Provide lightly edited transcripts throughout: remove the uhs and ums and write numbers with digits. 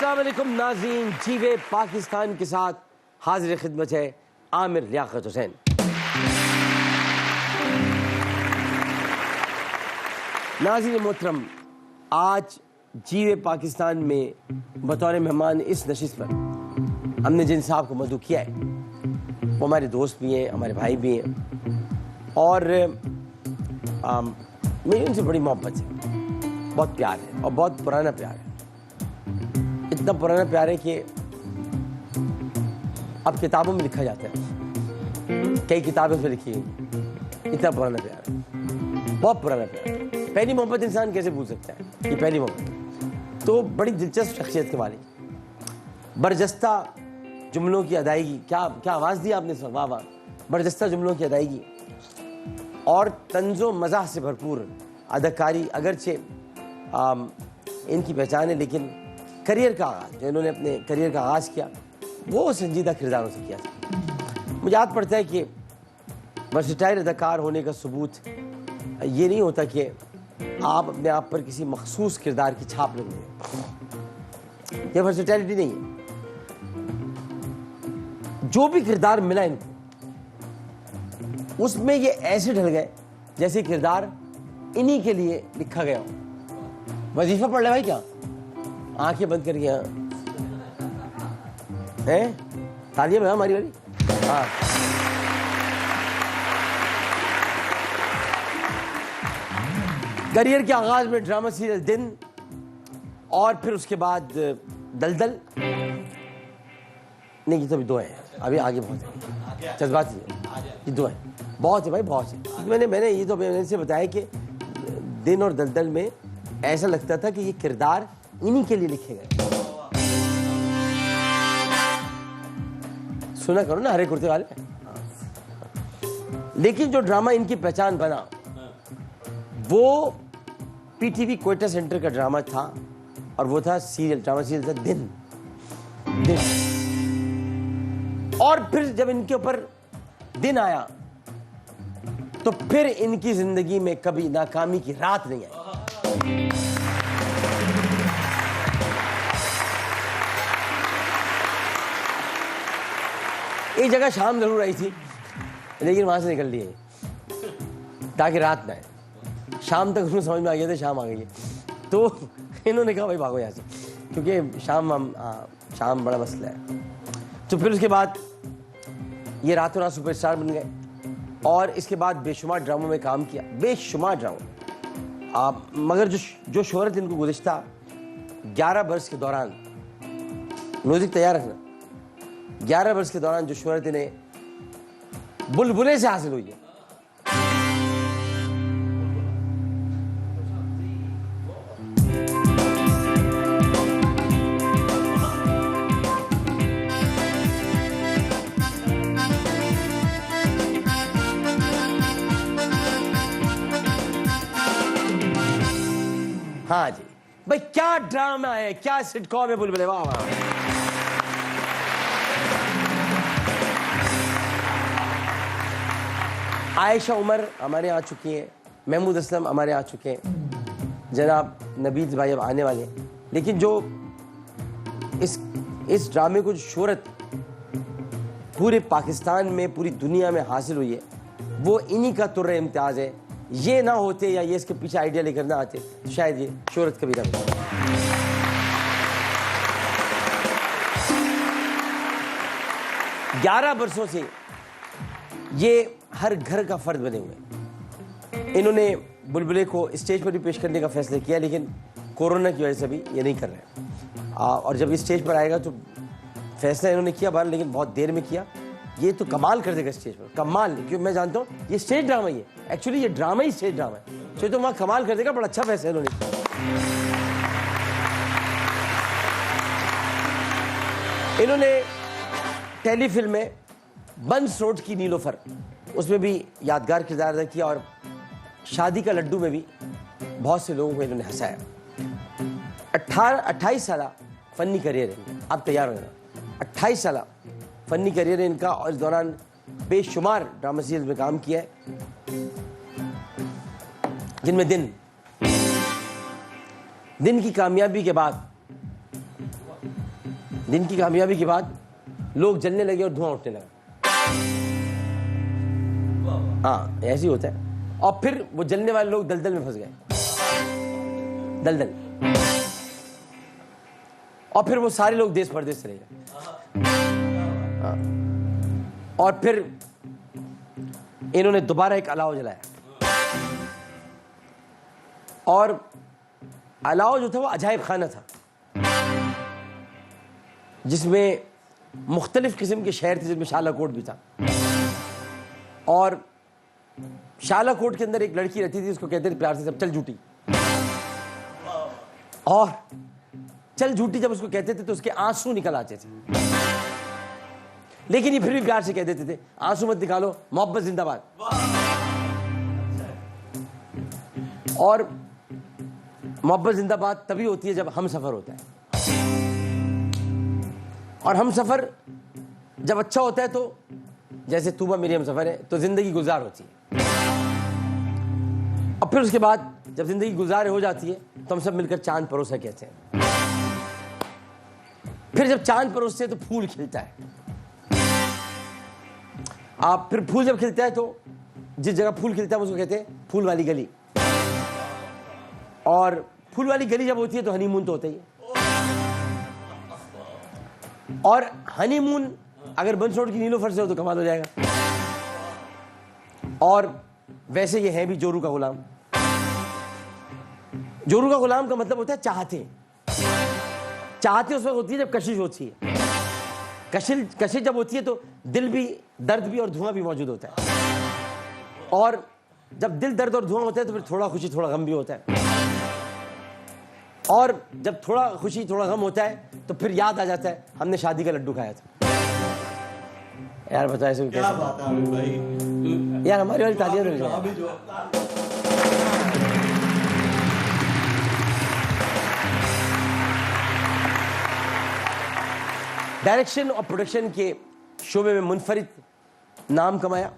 अस्सलाम वालेकुम नाज़रीन, जीवे पाकिस्तान के साथ हाजिर खिदमत है आमिर लियाकत हुसैन। नाज़रीन मोहतरम, आज जीवे पाकिस्तान में बतौर मेहमान इस नशिस्त पर हमने जिन साहब को मदऊ किया है वो हमारे दोस्त भी हैं, हमारे भाई भी हैं और मेरी उनसे बड़ी मोहब्बत है, बहुत प्यार है और बहुत पुराना प्यार है। इतना पुराना प्यार है कि अब किताबों में लिखा जाता है, कई किताबें उसमें लिखी गई। इतना पुराना प्यार है, बहुत पुराना प्यार है। पहली मोहब्बत इंसान कैसे भूल सकता है कि पहली मोहब्बत। तो बड़ी दिलचस्प शख्सियत के मालिक, बरजस्ता जुमलों की अदायगी, क्या क्या आवाज़ दी आपने सर, वाह वाह। बरजस्ता जुमलों की अदायगी और तंज़ो मज़ाह से भरपूर अदाकारी, अगरचे इनकी पहचान है, लेकिन करियर का आगाज़, जो इन्होंने अपने करियर का आगाज़ किया वो संजीदा किरदारों से किया था। मुझे याद पड़ता है कि वर्सेटाइल अदाकार होने का सबूत ये नहीं होता कि आप अपने आप पर किसी मखसूस किरदार की छाप लग लें, यह वर्सेटैलिटी नहीं है। जो भी किरदार मिला इनको, उसमें ये ऐसे ढल गए जैसे किरदार इन्हीं के लिए लिखा गया हो। वजीफा पढ़ ले भाई, क्या आंखें बंद कर गया हैं? तालियां में हमारी वाली। हाँ, करियर के आगाज में ड्रामा सीरियल दिन और फिर उसके बाद दलदल। नहीं, ये तो अभी दो है, अभी आगे बहुत है, जज्बाती है, ये दो है, बहुत है भाई, बहुत है। मैंने ये तो मैंने से बताया कि दिन और दलदल में ऐसा लगता था कि ये किरदार इन्हीं के लिए लिखे गए। सुना करो ना हरे कुर्ते वाले। लेकिन जो ड्रामा इनकी पहचान बना वो पीटीवी कोयटा सेंटर का ड्रामा था और वो था सीरियल, ड्रामा सीरियल था दिन। और फिर जब इनके ऊपर दिन आया तो फिर इनकी जिंदगी में कभी नाकामी की रात नहीं आई। एक जगह शाम जरूर आई थी, लेकिन वहां से निकल लिए ताकि रात ना आए। शाम तक उन्हें समझ में आ गया था शाम आ गई है, तो इन्होंने कहा भाई भागो यहाँ से, क्योंकि शाम बड़ा मसला है। तो फिर उसके बाद ये रातों रात सुपरस्टार बन गए और इसके बाद बेशुमार ड्रामों में काम किया, बेशुमार ड्रामों। मगर जो शोहरत इनको गुज़िश्ता 11 बरस के दौरान, म्यूजिक तैयार रखना, 11 वर्ष के दौरान जो शोहरत इन्हें बुलबुले से हासिल हुई है, हाँ जी भाई, क्या ड्रामा है, क्या सिटकॉम है बुलबुले, वाह वाह। आयशा उमर हमारे आ चुकी हैं, महमूद असलम हमारे आ चुके हैं, जनाब नबीज भाई अब आने वाले हैं। लेकिन जो इस ड्रामे को जो शोहरत पूरे पाकिस्तान में, पूरी दुनिया में हासिल हुई है वो इन्हीं का तुर्रे इम्तियाज़ है। ये ना होते या ये इसके पीछे आइडिया लेकर ना आते तो शायद ये शोहरत कभी ना मिलती। 11 बरसों से ये हर घर का फर्द बने हुए। इन्होंने बुलबुले को स्टेज पर भी पेश करने का फैसला किया, लेकिन कोरोना की वजह से भी ये नहीं कर रहे। और जब इस स्टेज पर आएगा तो फैसला इन्होंने किया बाहर, लेकिन बहुत देर में किया। ये तो कमाल कर देगा स्टेज पर, कमाल। क्योंकि मैं जानता हूँ ये स्टेज ड्रामा ही है, एक्चुअली ये ड्रामा ही स्टेज ड्रामा है, तो वहाँ कमाल कर देगा। बड़ा अच्छा फैसला इन्होंने। इन्होंने टेलीफिल्म में बंस रोड की नीलोफर, उसमें भी यादगार किरदार अदा किया और शादी का लड्डू में भी बहुत से लोगों को इन्होंने हंसाया। 28 साल फनी करियर है, आप तैयार हो जाना। 28 साल फनी करियर है इनका और इस दौरान बेशुमार ड्रामा सीरियल में काम किया है, जिनमें दिन की कामयाबी के बाद दिन की कामयाबी के बाद लोग जलने लगे और धुआं उठने लगा। हाँ, ऐसे ही होता है। और फिर वो जलने वाले लोग दलदल में फंस गए, दलदल। और फिर वो सारे लोग देश परदेश चले गए। हाँ। और फिर इन्होंने दोबारा एक अलाव जलाया, और अलाव जो था वो अजायब खाना था, जिसमें मुख्तलिफ किस्म के शहर थे, जिसमें शालाकोट भी था। और शालाकोट के अंदर एक लड़की रहती थी, उसको कहते थे प्यार से सब चल झूठी। और चल झूठी जब उसको कहते थे तो उसके आंसू निकल आते थे, लेकिन ये फिर भी प्यार से कह देते थे आंसू मत निकालो, मोहब्बत जिंदाबाद। और मोहब्बत जिंदाबाद तभी होती है जब हम सफर होता है, और हम सफर जब अच्छा होता है तो जैसे तूबा मेरी हम सफर है तो जिंदगी गुजार होती है। और फिर उसके बाद जब जिंदगी गुजार हो जाती है तो हम सब मिलकर चांद परोसा कहते हैं। फिर जब चांद परोसते हैं तो फूल खिलता है। आप फिर फूल जब खिलता है तो जिस जगह फूल खिलता है उसको कहते हैं फूल वाली गली। और फूल वाली गली जब होती है तो हनीमून तो होता ही है। और हनीमून अगर बंसोड़ की नीलोफर से हो तो कमाल हो जाएगा। और वैसे ये है भी जोरू का गुलाम। जोरू का गुलाम का मतलब होता है चाहते। चाहते उस वक्त होती है जब कशिश होती है। कशिश जब होती है तो दिल भी, दर्द भी और धुआं भी मौजूद होता है। और जब दिल, दर्द और धुआं होता है तो फिर थोड़ा खुशी थोड़ा गम भी होता है। और जब थोड़ा खुशी थोड़ा गम होता है तो फिर याद आ जाता है हमने शादी का लड्डू खाया था। यार बताओ ऐसे क्या बात है भाई? यार हमारी वाली तालियां मिल जाए। डायरेक्शन और प्रोडक्शन के शोबे में मुनफरिद नाम कमाया।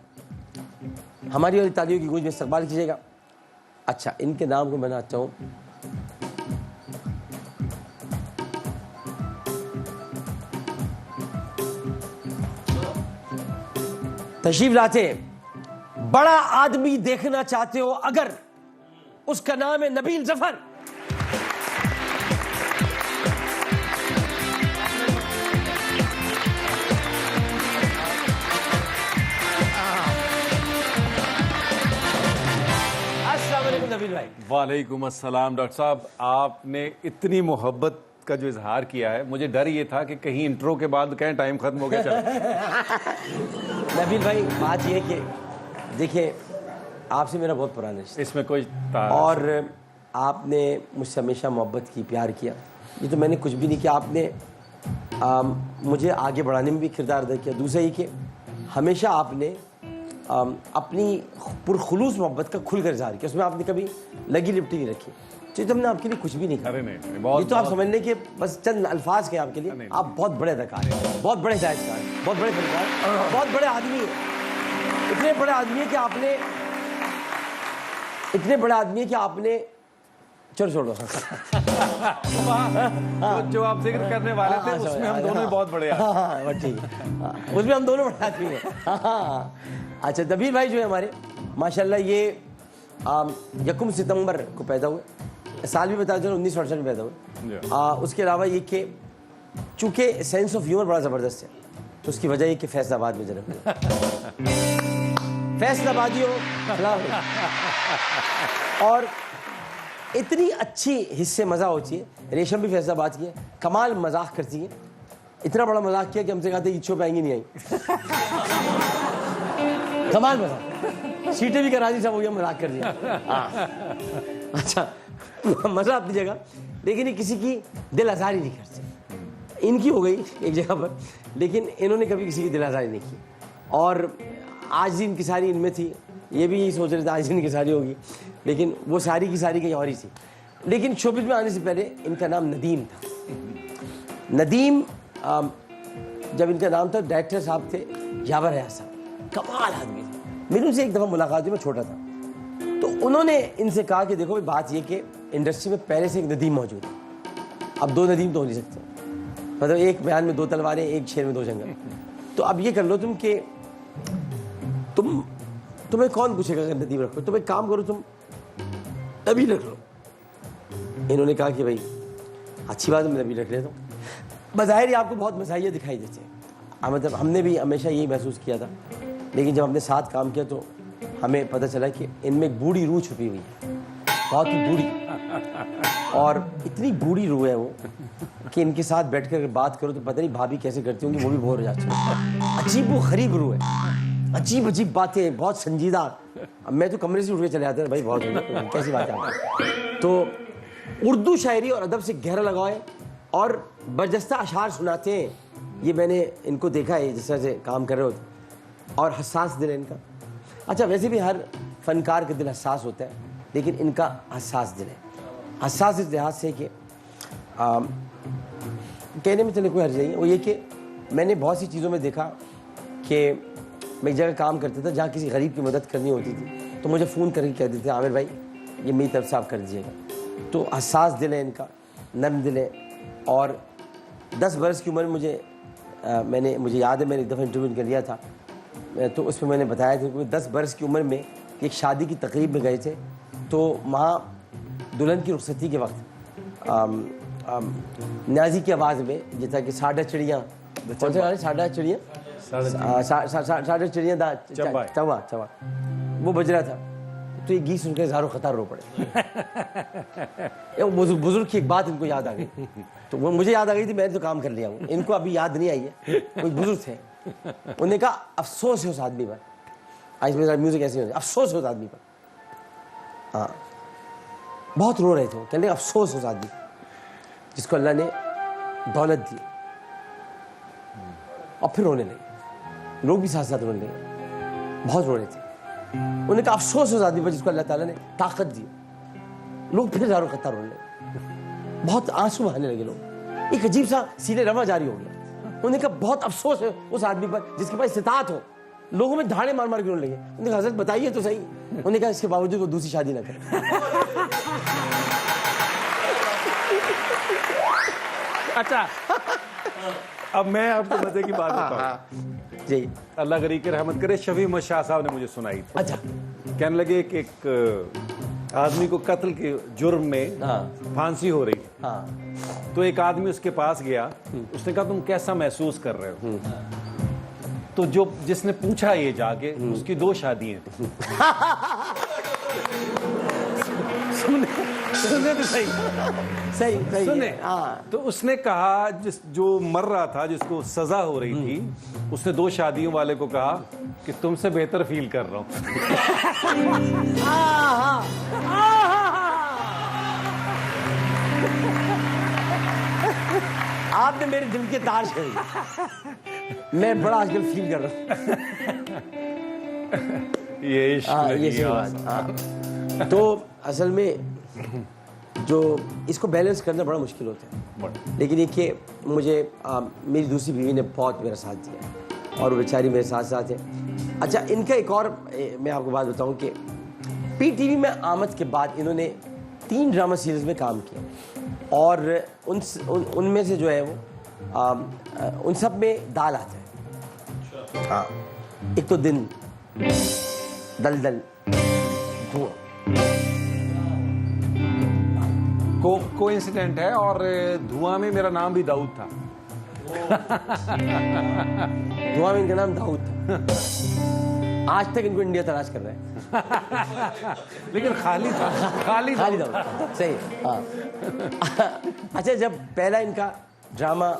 हमारी वाली तालियों की गूंज में इस्तकबाल कीजिएगा। अच्छा, इनके नाम को मैं बनाता हूं। तशरीफ लाते बड़ा आदमी देखना चाहते हो अगर, उसका नाम है नबील जफर। अस्सलाम वालेकुम नबील भाई। वालेकुम अस्सलाम। डॉक्टर साहब, आपने इतनी मोहब्बत का जो इजहार किया है, मुझे डर ये था कि कहीं इंट्रो के बाद कहें टाइम खत्म हो गया। चलो नबील भाई, बात ये है कि देखिए आपसे मेरा बहुत पुराना रिश्ता, इसमें कोई और आपने मुझसे हमेशा मोहब्बत की, प्यार किया। ये तो मैंने कुछ भी नहीं किया, आपने मुझे आगे बढ़ाने में भी किरदार अदा किया। दूसरा ये कि हमेशा आपने अपनी पुरखुलूस मोहब्बत का खुलकर इजहार किया, उसमें आपने कभी लगी लिपटी नहीं रखी। तो हमने आपके लिए कुछ भी नहीं कहा। ये तो आप समझने के बस चंद अल्फाज के आपके लिए। आप बहुत बड़े अदाकार हैं, बहुत बड़े हिदायतकार हैं, बहुत बड़े फनकार, बहुत बड़े आदमी हैं। इतने बड़े आदमी है कि आपने, इतने बड़े आदमी है कि आपने, चलो छोड़ो। जो आप जिक्र करने वाले थे उसमें हम दोनों बहुत बड़े हैं। हाँ ठीक है, उसमें हम दोनों बड़े आदमी हैं। अच्छा, नबील भाई जो है हमारे, माशाल्लाह ये 1 सितंबर को पैदा हुए। साल भी बता दो, 1968 में पैदा हुए। उसके अलावा ये कि चूंकि सेंस ऑफ ह्यूमर बड़ा ज़बरदस्त है तो उसकी वजह ये कि फैसलाबाद में जन्म लिया। फैसलाबादियों और इतनी अच्छी हिस्से मज़ा होती है। रेशम भी फैसलाबाद की है, कमाल मजाक करती है। इतना बड़ा मजाक किया कि हमसे कहा था ईद शो पे आएंगी नहीं आई। कमाल मजाक, सीटें भी करा दी, सब हो गया, मजाक कर दिया। अच्छा, मजा अपनी जगह, लेकिन ये किसी की दिल आज़ारी नहीं करते। इनकी हो गई एक जगह पर, लेकिन इन्होंने कभी किसी की दिल आज़ारी नहीं की। और आज इनकी सारी इनमें थी, ये भी यही सोच रहे थे आज इनकी सारी होगी, लेकिन वो सारी की सारी कहीं और ही थी। लेकिन शोबिज़ में आने से पहले इनका नाम नदीम था। नदीम जब इनका नाम था, डायरेक्टर साहब थे यावर हयात साहब, कमाल आदमी थे। मेरी उनसे एक दफ़ा मुलाकात हुई, मैं छोटा था, तो उन्होंने इनसे कहा कि देखो बात ये कि इंडस्ट्री में पहले से एक नदीम मौजूद है, अब 2 नदीम तो हो नहीं सकते। मतलब एक म्यान में 2 तलवारें, एक शेर में 2 जंगल। तो अब ये कर लो तुम कि तुम्हें कौन पूछेगा अगर नदीम रखो? तुम एक काम करो, तुम नबी रख लो। इन्होंने कहा कि भाई अच्छी बात है, मैं नबी रख लेता हूँ। बज़ाहिर आपको बहुत मज़ाहिया दिखाई देते हैं, मतलब हमने भी हमेशा यही महसूस किया था, लेकिन जब हमने साथ काम किया तो हमें पता चला कि इनमें एक बूढ़ी रूह छुपी हुई है, बहुत ही बूढ़ी, और इतनी बूढ़ी रूह है वो कि इनके साथ बैठ कर बात करो तो पता नहीं भाभी कैसे करती होंगी, वो भी बोर हो जाती है। अजीब व गरीब रूह है, अजीब अजीब बातें, बहुत संजीदा। अब मैं तो कमरे से उठ के चले जाते हैं, भाई बहुत कैसी बात है। तो उर्दू शायरी और अदब से गहरा लगाव है और बरजस्ता अशार सुनाते हैं। ये मैंने इनको देखा है जिस तरह से काम कर रहे होते, और हसास दिल है इनका। अच्छा, वैसे भी हर फनकार का दिल हसास होता है, लेकिन इनका हसास दिल है। हसास इस लिहाज से कि कहने में चले कोई हर्ज नहीं है, वो ये कि मैंने बहुत सी चीज़ों में देखा कि मैं एक जगह काम करता था जहाँ किसी गरीब की मदद करनी होती थी, तो मुझे फ़ोन करके कह देते थे आमिर भाई ये मेरी तरफ से आप कर दीजिएगा। तो हसास दिल है इनका, नर्म दिल है। और 10 बरस की उम्र में मुझे याद है मैंने एक दफ़ा इंटरव्यू कर लिया था, तो उसमें मैंने बताया था कि 10 बरस की उम्र में एक शादी की तकरीब में गए थे, तो वहाँ दुल्हन की रुखसती के वक्त न्याजी की आवाज़ में जैसा कि साढ़ा चिड़ियाँ, कौन से गाने? साढ़ा चिड़ियाँ, साढ़ा चिड़ियाँ चवा चवा, वो बज रहा था। तो ये गीत सुनकर हज़ारों ख़तार रो पड़े। बुजुर्ग की एक बात इनको याद आ गई, तो वो मुझे याद आ गई थी, मैंने तो काम कर लिया हूँ, इनको अभी याद नहीं आई है। कोई बुजुर्ग थे, उन्होंने कहा अफसोस है उस आदमी पर, आज मेरा म्यूजिक ऐसे होता है, अफसोस है उस आदमी पर। हाँ, बहुत रो रहे थे, कहने लगे अफसोस है उस आदमी जिसको अल्लाह ने दौलत दी। और फिर रोने लगे, लोग भी साथ साथ रोने लगे, बहुत रो रहे थे। उन्होंने कहा अफसोस उस आदमी पर जिसको अल्लाह ताला ने ताकत दी। लोग फिर हज़ारों कतार रोने लगे, बहुत आंसू बहाने लगे लोग, एक अजीब सा सीले रवा जारी हो गया। उन्होंने कहा बहुत अफसोस है उस आदमी पर जिसके पास इस्तिताअत हो। लोगों में धाड़े मार मार के रोने लगे। उन्होंने कहा हज़रत बताइए तो सही। उन्होंने कहा इसके बावजूद वो दूसरी शादी ना करे। अच्छा, अब मैं आपको मजे की बात बताऊं जी। अल्लाह गरीब की रहमत करे, शफी अहमद शाह साहब ने मुझे सुनाई थी। अच्छा, कहने लगे कि एक आदमी को कत्ल के जुर्म में फांसी हो रही है। हाँ। तो एक आदमी उसके पास गया, उसने कहा तुम कैसा महसूस कर रहे हो? तो जिसने पूछा ये जाके, उसकी 2 शादियां थी। सुने तो सही सही सुने। हाँ। तो उसने कहा जो मर रहा था, जिसको सजा हो रही थी, उसने 2 शादियों वाले को कहा कि तुमसे बेहतर फील कर रहा हूं। आपने मेरे दिल के तार छेड़े, मैं बड़ा आजकल फील कर रहा हूँ। ये इश्क बात। तो असल में जो इसको बैलेंस करना बड़ा मुश्किल होता है, लेकिन ये कि मुझे मेरी दूसरी बीवी ने बहुत मेरा साथ दिया और वो बेचारी मेरे साथ साथ है। अच्छा, इनका एक और मैं आपको बात बताऊं कि PTV में आमद के बाद इन्होंने 3 ड्रामा सीरीज में काम किया और उनमें से जो है वो उन सब में दाल आता है। हाँ, एक तो दिन, दलदल, धुआं। कोइंसिडेंट है, और धुआं में मेरा नाम भी दाऊद था। धुआं में इनका नाम दाऊद था। आज तक इनको इंडिया तलाश कर रहे हैं। लेकिन खाली दाऊद सही। हाँ। अच्छा, जब पहला इनका ड्रामा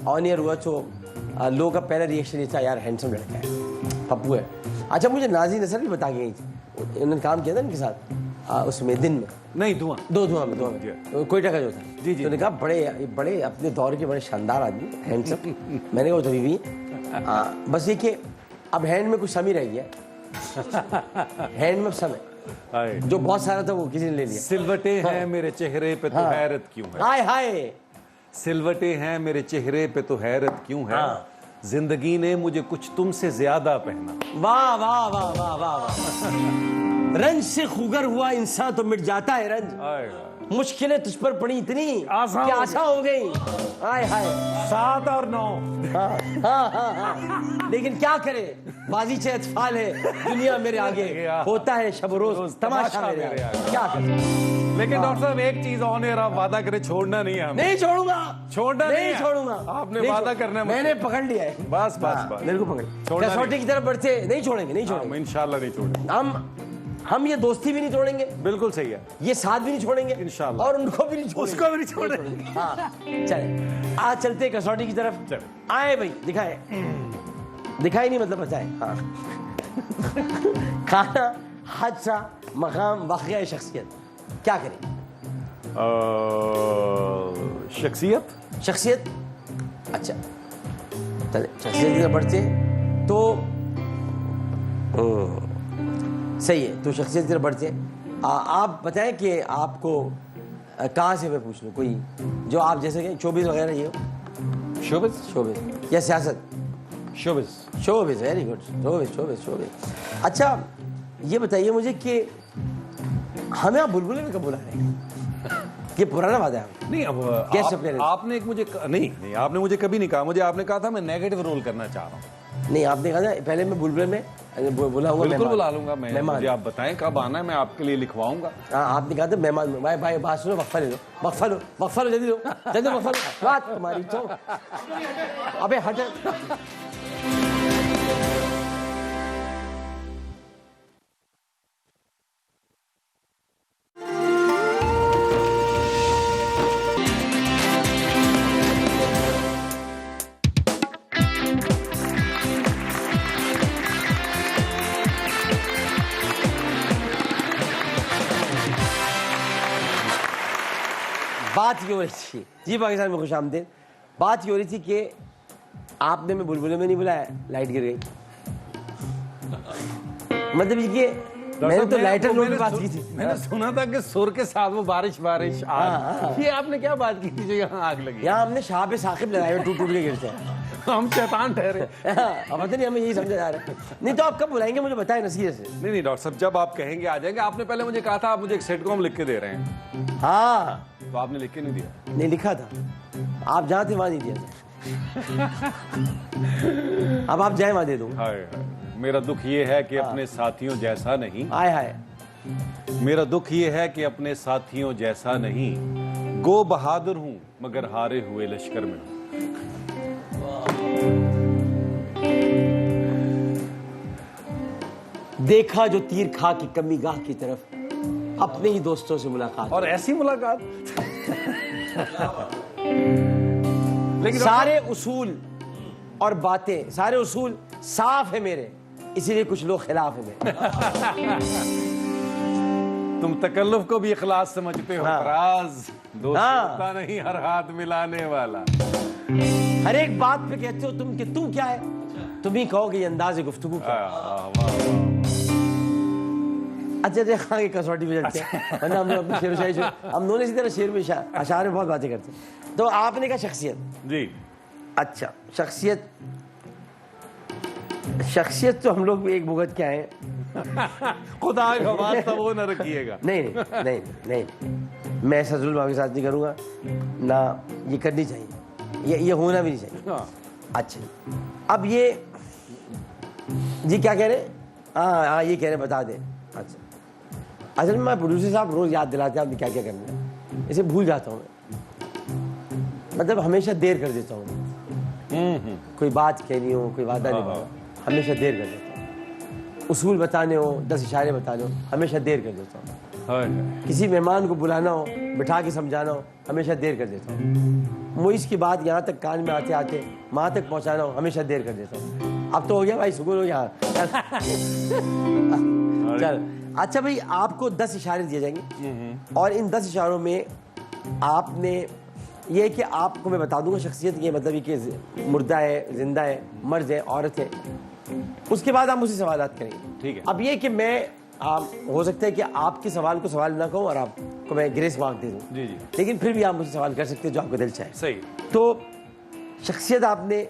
ऑन एयर हुआ तो लोगों का पहला रिएक्शन ये था, यार हैंडसम लड़का है, पप्पू है। अच्छा, मुझे नाज़ी नसर भी बता के गई थी, उन्होंने काम किया था इनके साथ उसमें दिन में नहीं, धुआं में कोयटा का जो था। जी। तो उन्होंने कहा बड़े अपने दौर के बड़े शानदार आदमी, हैंडसम। मैंने कहा वो तो भी बस ये कि अब हैंड में कुछ सम ही रह गया। हैंड में सम है, जो बहुत सारा था वो किसी ने ले लिया। सिलवटे हैं मेरे चेहरे पे तो हैरत क्यों है? हाय हाय। सिलवटे हैं मेरे चेहरे पे तो हैरत क्यों है? जिंदगी ने मुझे कुछ तुमसे ज्यादा पहना। वाह वाह वाह वाह वाह। रंज से खुगर हुआ इंसान तो मिट जाता है रंज, मुश्किलें तुझ पर पड़ी इतनी आसान कि हो आसान हो गई। हाय हाय 7 और 9। हाँ। लेकिन क्या करे, बाजी से अतफाल है, दुनिया मेरे आगे होता है शब रोज तमाशा मेरे आगे। क्या करे। लेकिन डॉक्टर साहब एक चीज ऑन एयर आप वादा करें छोड़ना नहीं है हमें। नहीं छोड़ूंगा, छोड़ना नहीं है। छोड़ूंगा। आपने नहीं वादा छोड़- करना है मैंने पकड़ लिया है। बस बस हाँ, बस मेरे को पकड़ छोड़ना कसौटी की तरफ बढ़ते नहीं छोड़ेंगे, नहीं छोड़ेंगे। इंशाल्लाह नहीं छोड़ेंगे। हम ये दोस्ती भी नहीं तोड़ेंगे, बिल्कुल सही है। ये साथ भी नहीं छोड़ेंगे इंशाल्लाह। और उनको भी नहीं छोड़ेंगे, उसको भी नहीं छोड़ेंगे। हाँ चले आज चलते कसौटी की तरफ। चले। आए भाई, दिखाए दिखाई नहीं मतलब बताए। हाँ खाना, हादसा, मकाम, वाक़या, शख्सियत, क्या करें। शख्सियत। शख्सियत, अच्छा चले शख्सियत की तरफ बढ़ते हैं। तो सही है, तो शख्सियत की तरफ बढ़ते हैं। आप बताएं कि आपको कहाँ से मैं पूछ लूँ, कोई जो आप जैसे कि शोबिज़ वगैरह ये हो। शोबिज़ या सियासत। Showbiz very good. शोबिज़। अच्छा ये बताइए मुझे कि हमें आप बुलबुल में कब बुला रहे हैं। ये पुराना वादा है। नहीं अब कैसे प्लेयर है? आपने एक मुझे नहीं आपने मुझे कभी नहीं कहा। मुझे आपने कहा था मैं नेगेटिव रोल करना चाह रहा हूँ। नहीं आपने कहा था पहले मैं बुलबुल में बुलाऊंगा। बिल्कुल बुला लूंगा मैं। मेहमान। मुझे आप बताएं कब आना है, मैं आपके लिए लिखवाऊंगा। हाँ आपने कहा था मेहमान। भाई भाई बात सुनो, वक्फा ले लो, वक्फा लो जल्दी लो वक्फा लो। बात तुम्हारी तो अबे हट। बात ये हो रही थी जी, पाकिस्तान में खुशामदीद। बात ये हो रही थी कि आपने मैं बुलबुले में नहीं बुलाया, लाइट गिर गई। मतलब ये मैंने तो लाइटर लोड में बात की थी। मैंने सुना था कि सुर के साथ वो बारिश आग। ये आपने क्या बात की थी जो यहाँ आग लगी। यहाँ हमने शाह पे साकिब लगाए, टूट के गिरते हैं। हम शैतान ठहरे। अब पता नहीं हमें यही समझा जा रहा है। नहीं तो आप कब बुलाएंगे मुझे बताएं नसीहत से। नहीं डॉक्टर साहब जब आप कहेंगे आ जाएंगे। आपने पहले मुझे कहा था आप मुझे एक सिटकॉम लिख के दे रहे हैं। हाँ तो आपने लिख के नहीं दिया। नहीं लिखा था, आप जहाँ थे वहाँ नहीं दिया था। अब आप जाए वहाँ दे दूँ। हाय हाय, मेरा दुख ये है कि अपने साथियों जैसा नहीं। हाय हाय, मेरा दुख ये है कि अपने साथियों जैसा नहीं। गो बहादुर हूं मगर हारे हुए लश्कर में हूं। देखा जो तीर खा की कमी गाह की तरफ, अपने ही दोस्तों से मुलाकात। और ऐसी मुलाकात। लेकिन सारे उसूल और बातें, सारे उसूल साफ है मेरे, इसीलिए कुछ लोग खिलाफ है मेरे। तुम तकल्लुफ को भी इखलास समझते हो। हाँ। फराज दोस्त हाँ। होता नहीं हर हाथ मिलाने वाला। हर एक बात पे कहते हो तुम कि तू क्या है, तुम ही कहोगे ये अंदाज़ गुफ्तगू क्या है। वाह। अच्छा देखा कि कसौटी पे चलते हैं, वरना हम लोग अपनी शेर व शायरी हम दोनों इसी तरह शेर में अशार में बहुत बातें करते हैं। तो आपने कहा शख्सियत। जी अच्छा शख्सियत तो हम लोग भी एक भुगत के आए हैं। खुदा का वास्ता वो न रखिएगा। नहीं, मैं ऐसा जुल्म आपके साथ नहीं करूँगा ना, ये करनी चाहिए, ये होना भी नहीं चाहिए। हाँ। अच्छा अब ये जी क्या कह रहे हैं। हाँ ये कह रहे हैं बता दें। अच्छा असल में मैं प्रोड्यूसर साहब रोज़ याद दिलाते हैं आपने क्या क्या करना है, इसे भूल जाता हूँ मैं, मतलब हमेशा देर कर देता हूँ। कोई बात कहनी हो, कोई वादा निभाना, हमेशा देर कर देता हूँ। उसूल बताने हो, 10 इशारे बताने हो, हमेशा देर कर देता हूँ। किसी मेहमान को बुलाना हो, बिठा के समझाना हो, हमेशा देर कर देता हूँ। मुइज़ की बात यहाँ तक कान में आते आते वहाँ तक पहुँचाना हो, हमेशा देर कर देता हूँ। अब तो हो गया भाई, सुकून हो गया। चल अच्छा भाई, आपको 10 इशारे दिए जाएंगे और इन 10 इशारों में आपने ये कि आपको मैं बता दूंगा शख्सियत ये मतलब ये कि मुर्दा है, जिंदा है, मर्द है, औरत है। उसके बाद आप मुझसे सवालात करेंगे। ठीक है। अब ये कि मैं हो सकता है कि आपके सवाल को सवाल ना कहूँ और आपको मैं ग्रेस मार्क दे दूँ। जी जी। लेकिन फिर भी आप मुझसे सवाल कर सकते हैं जो आपको दिल चाहे। सही। तो शख्सियत आपने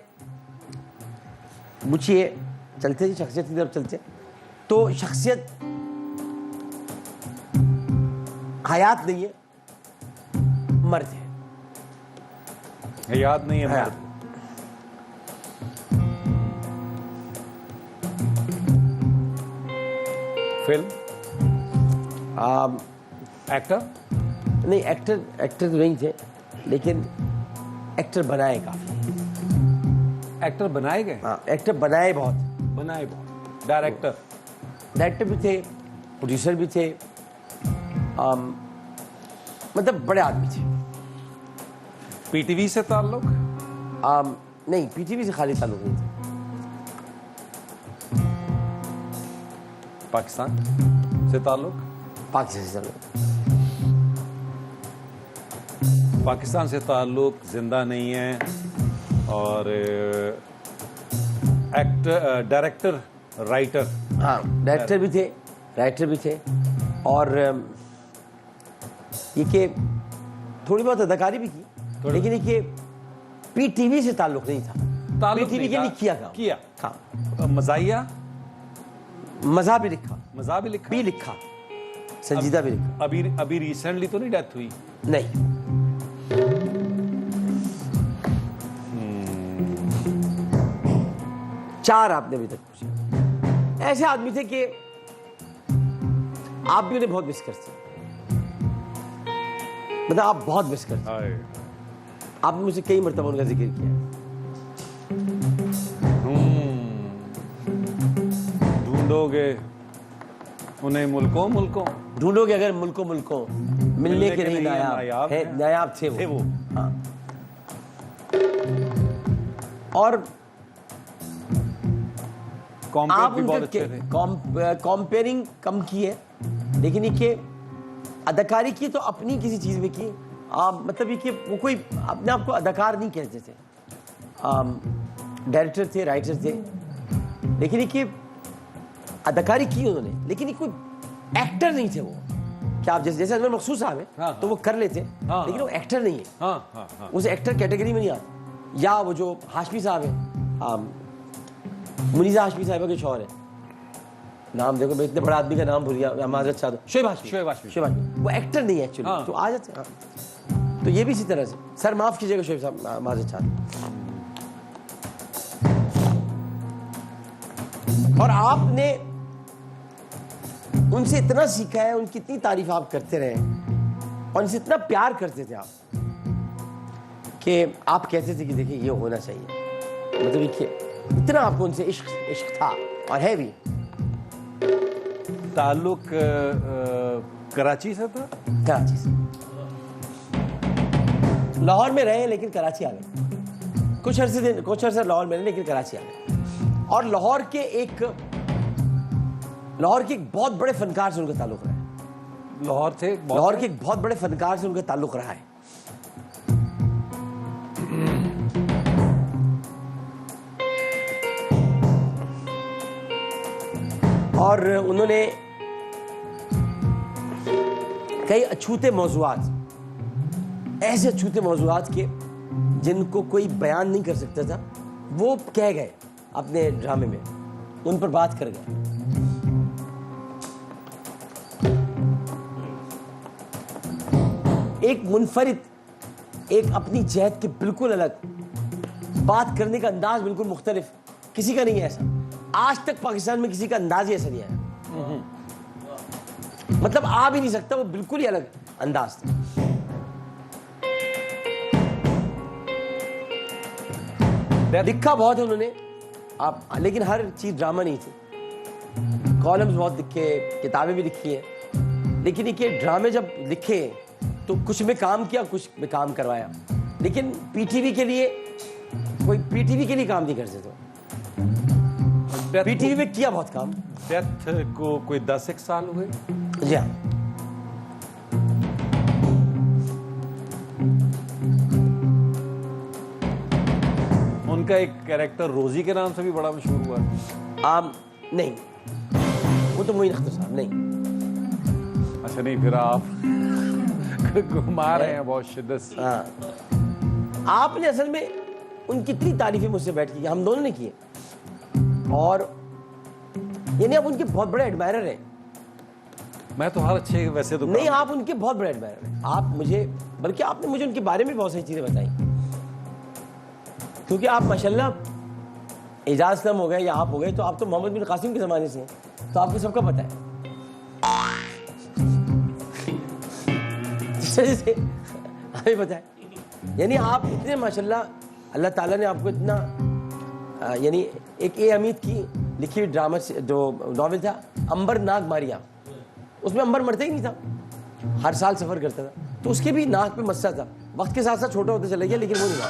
पूछिए, चलते जी शख्सियत की तरफ चलते। तो शख्सियत हयात नहीं है, मर्द है। याद नहीं है हाँ। मर्द। फिल्म एक्टर नहीं, एक्टर तो नहीं थे, लेकिन एक्टर बनाए काफी। एक्टर बनाए गए, हाँ, एक्टर बनाए बहुत। बनाए बहुत। डायरेक्टर डायरेक्टर भी थे, प्रोड्यूसर भी थे, मतलब बड़े आदमी थे। पीटीवी से ताल्लुक? नहीं, पीटीवी से खाली ताल्लुक नहीं था। पाकिस्तान से ताल्लुक? पाकिस्तान से ताल्लुक। पाकिस्तान से ताल्लुक, जिंदा नहीं है। और एक्टर, डायरेक्टर, राइटर? हाँ, डायरेक्टर भी थे, राइटर भी थे, और ये कि थोड़ी बहुत अदाकारी भी की, लेकिन ये पीटीवी से ताल्लुक नहीं था। पीटीवी के लिए किया काम। हाँ। मज़ाहिया? मज़ा भी लिखा, मज़ा भी लिखा? भी लिखा, संजीदा भी लिखा। अभी रिसेंटली तो नहीं डेथ हुई? नहीं। चार आपने अभी तक पूछे। ऐसे आदमी थे कि आप भी उन्हें बहुत मिस करते हैं, मतलब आप बहुत मिस करते हैं। आपने मुझे कई मरतबा उनका जिक्र किया है। ढूंढोगे उन्हें मुल्कों मुल्कों? ढूंढोगे अगर मुल्कों मुल्कों, मिलने के नहीं नायाब है। नायाब थे वो। हाँ। और आप उनके कंपेयरिंग कम की है, लेकिन ये अदाकारी की तो अपनी किसी चीज में की। मतलब ये कि वो कोई अपने आप को अदाकार नहीं कहते थे, डायरेक्टर थे, राइटर थे, लेकिन ये अदाकारी की उन्होंने, लेकिन ये कोई एक्टर नहीं थे वो। क्या आप जैसे अनवर मखसूस साहब है, हाँ, तो वो कर लेते, हाँ, लेकिन वो एक्टर नहीं है। हाँ, हाँ, हाँ। उस एक्टर कैटेगरी में नहीं आता। या वो जो हाशमी साहब है, मुनीजा हाशमी साहब के शौहर है, नाम देखो, मैं इतने बड़ा आदमी का नाम भूल गया, माजरत चाहता हूं, शोएब हाशमी। वो एक्टर नहीं है एक्चुअली। हाँ। तो आ जाते हैं। तो ये भी इसी तरह से, सर माफ कीजिएगा शोएब साहब, माजरत चाहता। और आपने उनसे इतना सीखा है, उनकी इतनी तारीफ आप करते रहे, और उनसे इतना प्यार करते थे आप, कि आप कहते थे कि देखिए ये होना चाहिए। मतलब इतना आपको उनसे इश्क था, और है भी। ताल्लुक कराची से था? कराची से। लाहौर में रहे, लेकिन कराची आ गए। कुछ अरसे लाहौर में रहे, लेकिन कराची आ गए। और लाहौर के एक बहुत बड़े फनकार से उनका ताल्लुक रहा है। लाहौर के एक बहुत बड़े फनकार से उनका ताल्लुक रहा है। और उन्होंने कई अछूते मौज़ूआत, ऐसे अछूते मौज़ूआत के जिनको कोई बयान नहीं कर सकता था, वो कह गए अपने ड्रामे में, उन पर बात कर गए। एक मुनफरिद, एक अपनी जहत के बिल्कुल अलग, बात करने का अंदाज बिल्कुल मुख्तलिफ, किसी का नहीं है ऐसा। आज तक पाकिस्तान में किसी का अंदाज ही ऐसा नहीं आया, मतलब आ भी नहीं सकता। वो बिल्कुल ही अलग अंदाज था। लिखा बहुत है उन्होंने, लेकिन हर चीज ड्रामा नहीं थी। कॉलम्स बहुत लिखे, किताबें भी लिखी हैं, लेकिन ये ड्रामे जब लिखे तो कुछ में काम किया, कुछ में काम करवाया, लेकिन पीटीवी के लिए काम नहीं करते थे। पीटीवी में किया बहुत काम। डेथ को कोई 10 साल हुए? जी हाँ। उनका एक कैरेक्टर रोजी के नाम से भी बड़ा मशहूर हुआ। नहीं, वो तो मोइन अख्तर साहब नहीं। अच्छा, नहीं, फिर आप घुमा रहे हैं बहुत शिद्दत से। हाँ, आपने असल में उनकी इतनी तारीफें मुझसे बैठ की, हम दोनों ने की, और यानी आप उनके बहुत बड़े एडमायरर हैं। मैं तो हर अच्छे वैसे तो नहीं, आप उनके बहुत बड़े एडमायरर हैं। आप मुझे बल्कि आपने मुझे उनके बारे में बहुत सारी चीज़ें बताई, क्योंकि आप माशाल्लाह एजाज नम हो गए या आप हो गए, तो आप तो मोहम्मद बिन कासिम के ज़माने से हैं, तो आपको सबका पता है। जिस वजह से हमें पता है, यानी आप इतने माशाल्लाह, अल्लाह ताला ने आपको इतना यानी एक ए अमीद की लिखी हुई ड्रामा जो नॉवेल था अंबर नाक मारिया, उसमें अंबर मरता ही नहीं था, हर साल सफ़र करता था, तो उसके भी नाक पे मस्सा था, वक्त के साथ साथ छोटा होता चला गया, लेकिन वो नहीं रहा।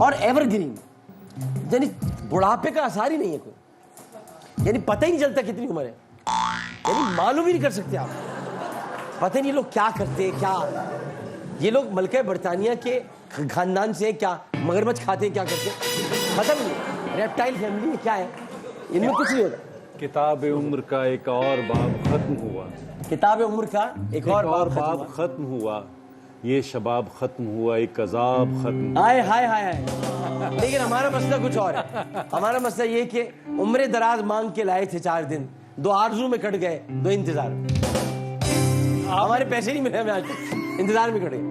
और एवरग्रीन, यानी बुढ़ापे का असर ही नहीं है कोई, यानी पता ही नहीं चलता कितनी उम्र है, यानी मालूम ही नहीं कर सकते आप, पता ही नहीं लोग क्या करते, क्या ये लोग मलका बरतानिया के खानदान से क्या मगरमच्छ खाते हैं, क्या करते हैं पता नहीं, रेप्टाइल फैमिली में क्या है, इनमें कुछ नहीं होता। किताब उम्र का एक और बाब खत्म हुआ, किताब उम्र का एक और बाब खत्म हुआ, ये शबाब खत्म हुआ, एक अजाब खत्म। हाय हाय हाय हाय। लेकिन हमारा मसला कुछ और है, हमारा मसला ये कि उम्र दराज मांग के लाए थे 4 दिन, 2 आरज़ू में कट गए, 2 इंतजार, हमारे पैसे नहीं मिले हमें आज तक, इंतजार में कट गए।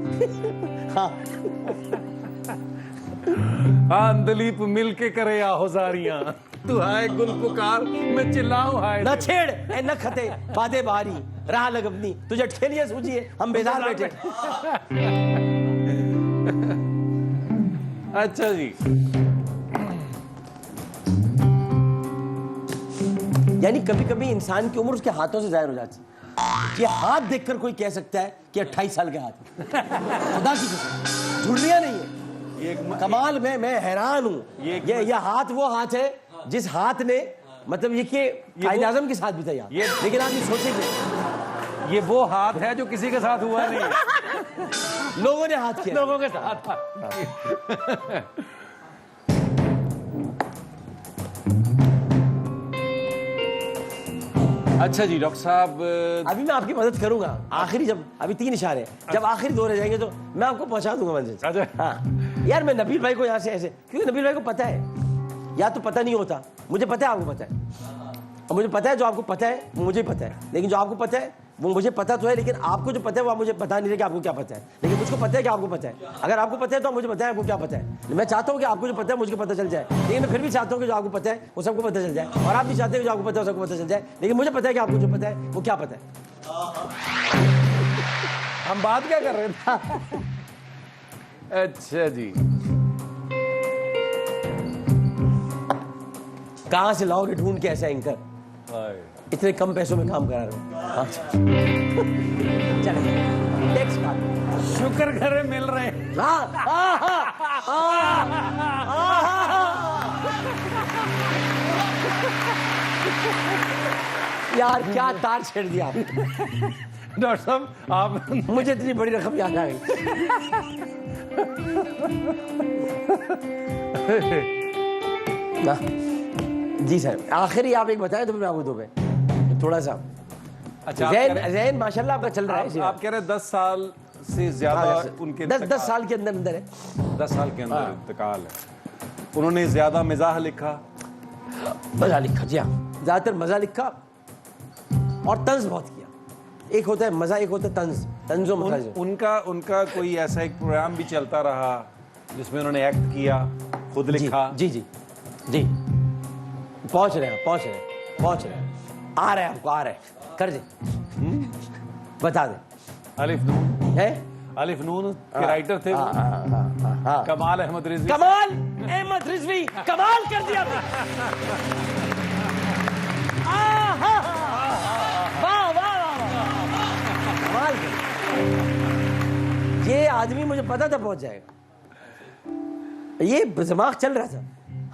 हाँ हाँ दिलीप मिल के करे आहोजारियां, तू हाय गुल पुकार मैं चिल्लाऊं हाय, न छेड़ ए न खते बादे बारी राह लगबनी, तुझे ठेलिया सूझिए हम बेजार बैठे। अच्छा जी, यानी कभी कभी इंसान की उम्र उसके हाथों से जाहिर हो जाती है, कि हाथ देखकर कोई कह सकता है कि 28 साल के हाथ, खुदा की कसम झुर्रियां नहीं है ये कमाल। मैं हैरान हूँ, ये हाथ वो हाथ है जिस हाथ ने मतलब ये कि कायद आज़म के साथ भी था यार, लेकिन आप ये सोचेंगे ये वो हाथ है जो किसी के साथ हुआ नहीं, लोगों ने हाथ किया, लोगों के साथ। अच्छा जी डॉक्टर साहब, अभी मैं आपकी मदद करूंगा, आखिरी जब अभी 3 इशारे, जब आखिरी 2 रह जाएंगे तो मैं आपको पहुंचा दूंगा मंजिल से। अच्छा। हाँ यार, मैं नबील भाई को यहाँ से ऐसे, क्योंकि नबील भाई को पता है, या तो पता नहीं होता, मुझे पता है आपको पता है, और मुझे पता है जो आपको पता है वो मुझे पता है, लेकिन जो आपको पता है वो मुझे पता तो है, लेकिन आपको जो पता है वो आप मुझे बता नहीं रहे कि आपको क्या पता है, लेकिन मुझको पता है कि आपको पता है। अगर आपको पता है तो मुझे पता है आपको क्या पता है। मैं चाहता हूँ कि आपको जो पता है मुझे पता चल जाए, लेकिन मैं फिर भी चाहता हूँ कि जो आपको पता है वो सबको पता चल जाए, और आप भी चाहते हैं जो आपको पता है वो सबको पता चल जाए, लेकिन मुझे पता है कि आपको जो पता है वो क्या पता है। हम बात क्या कर रहे थे? अच्छा जी, कहाँ से लाओगे ढूंढ के ऐसा एंकर, इतने कम पैसों में काम करा रहे हो। शुक्र करे मिल रहे हैं। यार क्या तार छेड़ दिया आपने। डॉक्टर साहब आप, मुझे इतनी बड़ी रकम याद आ गई। जी सर, आखिरी आप एक बताएं तो मैं आपको दो पे थोड़ा सा। अच्छा, जैन माशाल्लाह आपका चल रहा है। आप कह रहे 10 साल से ज्यादा उनके 10 साल के अंदर अंदर है, 10 साल के अंदर इंतकाल है। उन्होंने ज्यादा मिजाह लिखा, मजा लिखा, जी हाँ, ज्यादातर मजा लिखा और तंज बहुत किया। एक होता है मजा, एक होता है तंज, तंजो मजा। उनका कोई ऐसा एक प्रोग्राम भी चलता रहा जिसमें उन्होंने एक्ट किया, खुद लिखा। जी जी जी, पहुंच रहे हैं, आ रहे हैं आपको, आ रहे हैं, कर दे, बता दे। अलिफ नून है, अलिफ नून के राइटर थे कमाल अहमद रिजवी। कमाल अहमद रिजवी, कमाल कर दिया। वाह वाह कमाल कर। ये आदमी मुझे पता था पहुंच जाएगा, ये दिमाग चल रहा था,